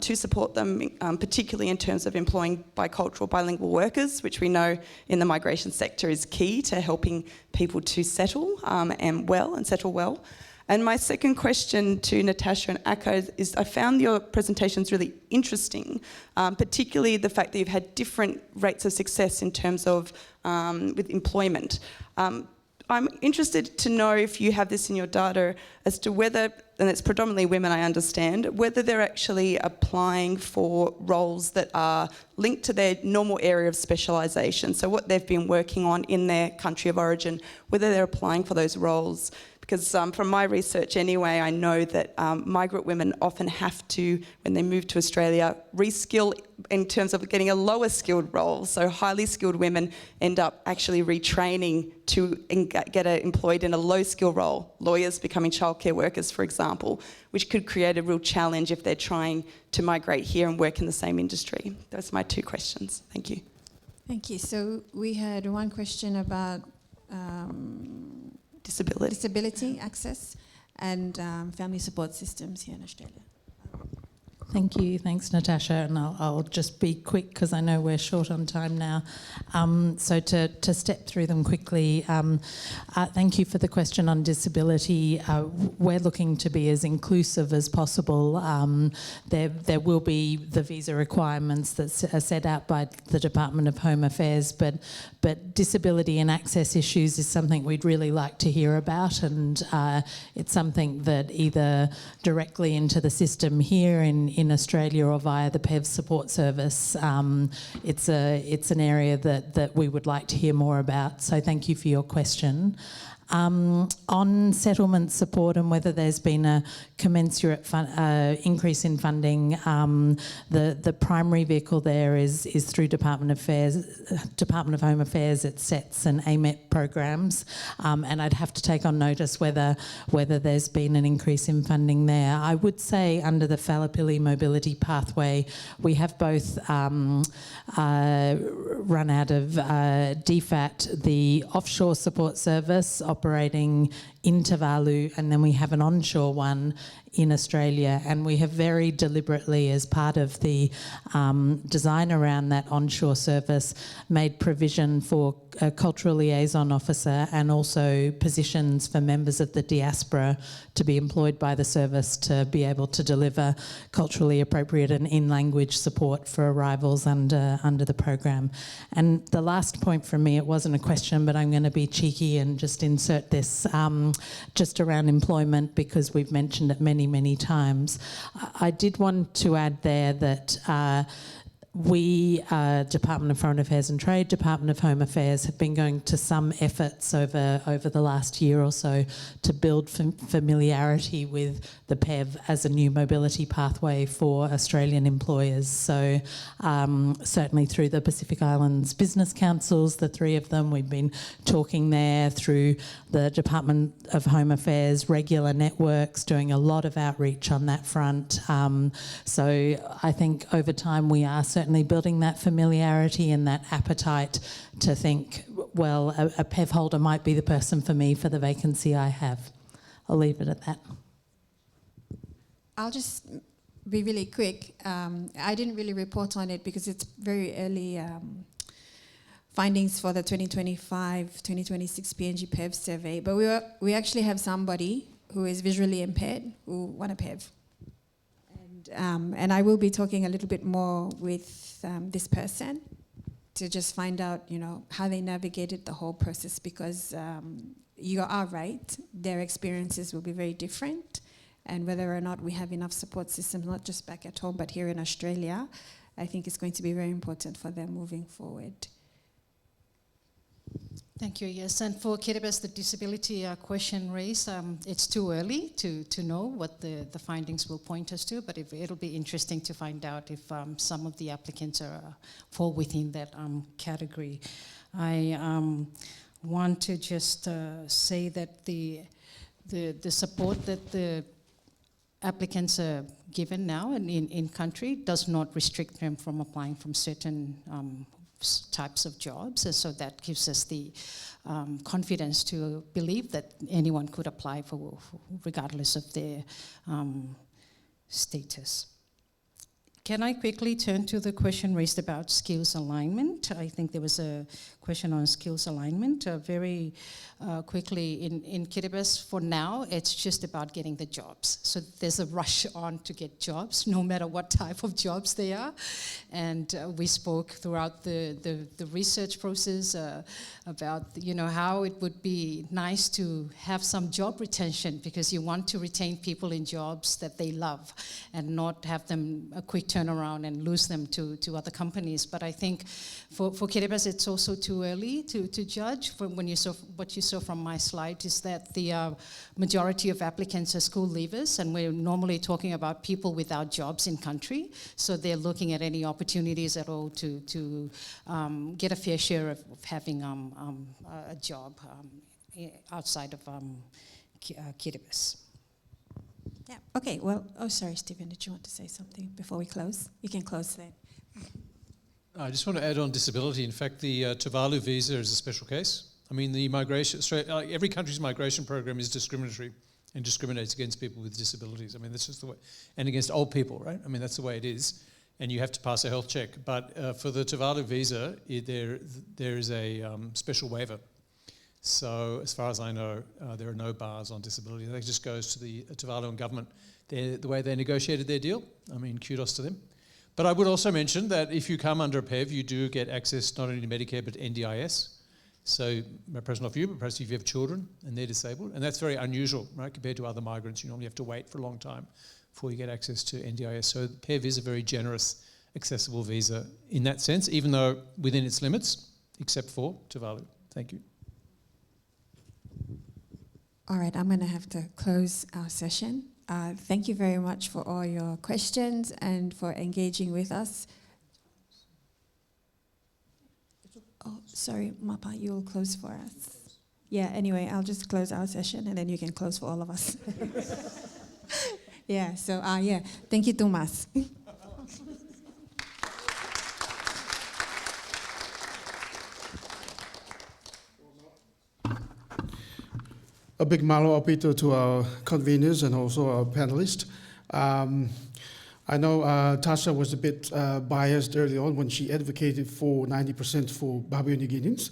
to support them, particularly in terms of employing bicultural, bilingual workers, which we know in the migration sector is key to helping people to settle and settle well. And my second question to Natasha and Akka is I found your presentations really interesting, particularly the fact that you've had different rates of success in terms of with employment. I'm interested to know if you have this in your data as to whether, and it's predominantly women I understand, whether they're actually applying for roles that are linked to their normal area of specialisation, so what they've been working on in their country of origin, whether they're applying for those roles. Because from my research anyway, I know that migrant women often have to, when they move to Australia, reskill in terms of getting a lower skilled role. So highly skilled women end up actually retraining to get employed in a low skill role. Lawyers becoming childcare workers, for example, which could create a real challenge if they're trying to migrate here and work in the same industry. Those are my two questions. Thank you. Thank you. So we had one question about disability access and family support systems here in Australia. Thank you. Thanks, Natasha. And I'll just be quick because I know we're short on time now. So to step through them quickly, thank you for the question on disability. We're looking to be as inclusive as possible. There will be the visa requirements that are set out by the Department of Home Affairs, but disability and access issues is something we'd really like to hear about, and it's something that either directly into the system here in Australia or via the PEV support service, it's an area that we would like to hear more about. So thank you for your question. On settlement support and whether there's been a commensurate increase in funding, the primary vehicle there is through Department of Home Affairs. It sets and AMET programs, and I'd have to take on notice whether there's been an increase in funding there. I would say under the Fallapili Mobility Pathway, we have both run out of DFAT, the offshore support service operating in Tuvalu, and then we have an onshore one in Australia, and we have very deliberately, as part of the design around that onshore service, made provision for a cultural liaison officer and also positions for members of the diaspora to be employed by the service to be able to deliver culturally appropriate and in-language support for arrivals under the program. And the last point from me, it wasn't a question, but I'm going to be cheeky and just insert this just around employment, because we've mentioned it many times. I did want to add there that we, Department of Foreign Affairs and Trade, Department of Home Affairs, have been going to some efforts over the last year or so to build familiarity with the PEV as a new mobility pathway for Australian employers. So certainly through the Pacific Islands Business Councils, the three of them, we've been talking there, through the Department of Home Affairs regular networks, doing a lot of outreach on that front. So I think over time we are certainly building that familiarity and that appetite to think, well, a PEV holder might be the person for me for the vacancy I have. I'll leave it at that. I'll just be really quick. I didn't really report on it because it's very early findings for the 2025-2026 PNG PEV survey, but we actually have somebody who is visually impaired who won a PEV. And I will be talking a little bit more with this person to just find out, how they navigated the whole process, because you are right, their experiences will be very different, and whether or not we have enough support systems, not just back at home, but here in Australia, I think it's going to be very important for them moving forward. Thank you. Yes, and for Kiribati, the disability question raised, it's too early to know what the findings will point us to, but it'll be interesting to find out if some of the applicants fall within that category. I want to just say that the support that the applicants are given now in country does not restrict them from applying from certain types of jobs, and so that gives us the confidence to believe that anyone could apply for regardless of their status. Can I quickly turn to the question raised about skills alignment? I think there was a question on skills alignment. Very quickly, in Kiribati, for now, it's just about getting the jobs. So there's a rush on to get jobs, no matter what type of jobs they are. And we spoke throughout the research process about, how it would be nice to have some job retention, because you want to retain people in jobs that they love and not have them a quick turnaround and lose them to other companies. But I think for Kiribati, it's also too early to judge. From what you saw from my slide is that the majority of applicants are school leavers, and we're normally talking about people without jobs in country. So they're looking at any opportunities at all to get a fair share of having a job outside of Kiribati. Yeah. Okay. Well. Oh, sorry, Stephen. Did you want to say something before we close? You can close then. I just want to add on disability. In fact, the Tuvalu visa is a special case. I mean, the migration, every country's migration program is discriminatory and discriminates against people with disabilities. I mean, that's just the way, and against old people, right? I mean, that's the way it is. And you have to pass a health check. But for the Tuvalu visa, there is a special waiver. So as far as I know, there are no bars on disability. That just goes to the Tuvaluan government. The way they negotiated their deal, I mean, kudos to them. But I would also mention that if you come under a PEV, you do get access not only to Medicare, but NDIS. So, perhaps not for you, but perhaps if you have children and they're disabled. And that's very unusual, right, compared to other migrants. You normally have to wait for a long time before you get access to NDIS. So PEV is a very generous, accessible visa in that sense, even though within its limits, except for Tuvalu. Thank you. All right, I'm going to have to close our session. Thank you very much for all your questions and for engaging with us. Oh, sorry, Mapa, you'll close for us. Yeah, anyway, I'll just close our session and then you can close for all of us. Yeah, so, thank you, Thomas. A big malo apito to our conveners and also our panelists. I know Tasha was a bit biased early on when she advocated for 90% for Papua New Guineans,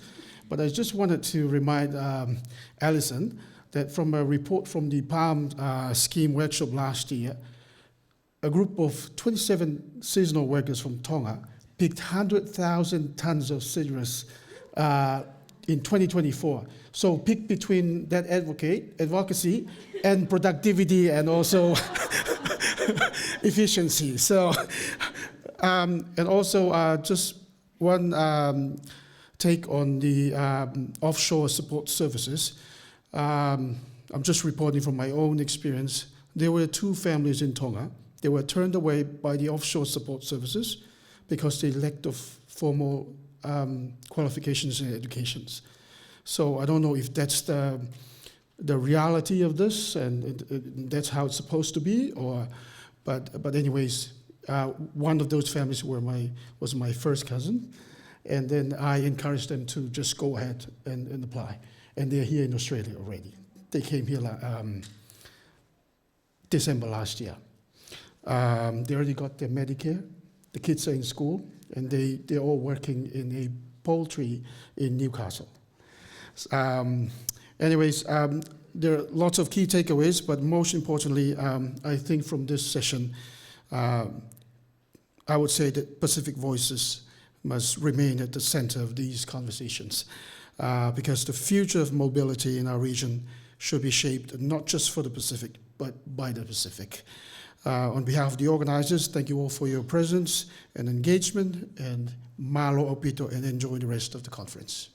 but I just wanted to remind Alison that from a report from the PALM scheme workshop last year, a group of 27 seasonal workers from Tonga picked 100,000 tons of citrus in 2024. So pick between that advocacy and productivity and also efficiency. So, and also just one take on the offshore support services. I'm just reporting from my own experience. There were 2 families in Tonga. They were turned away by the offshore support services because they lacked of formal qualifications and educations. So I don't know if that's the reality of this and that's how it's supposed to be, or, but anyways, one of those families was my first cousin, and then I encouraged them to just go ahead and apply, and they're here in Australia already. They came here December last year. They already got their Medicare. The kids are in school, and they're all working in a poultry in Newcastle. Anyways, there are lots of key takeaways, but most importantly, I think from this session, I would say that Pacific voices must remain at the center of these conversations, because the future of mobility in our region should be shaped not just for the Pacific, but by the Pacific. On behalf of the organizers, thank you all for your presence and engagement, and malo opito, and enjoy the rest of the conference.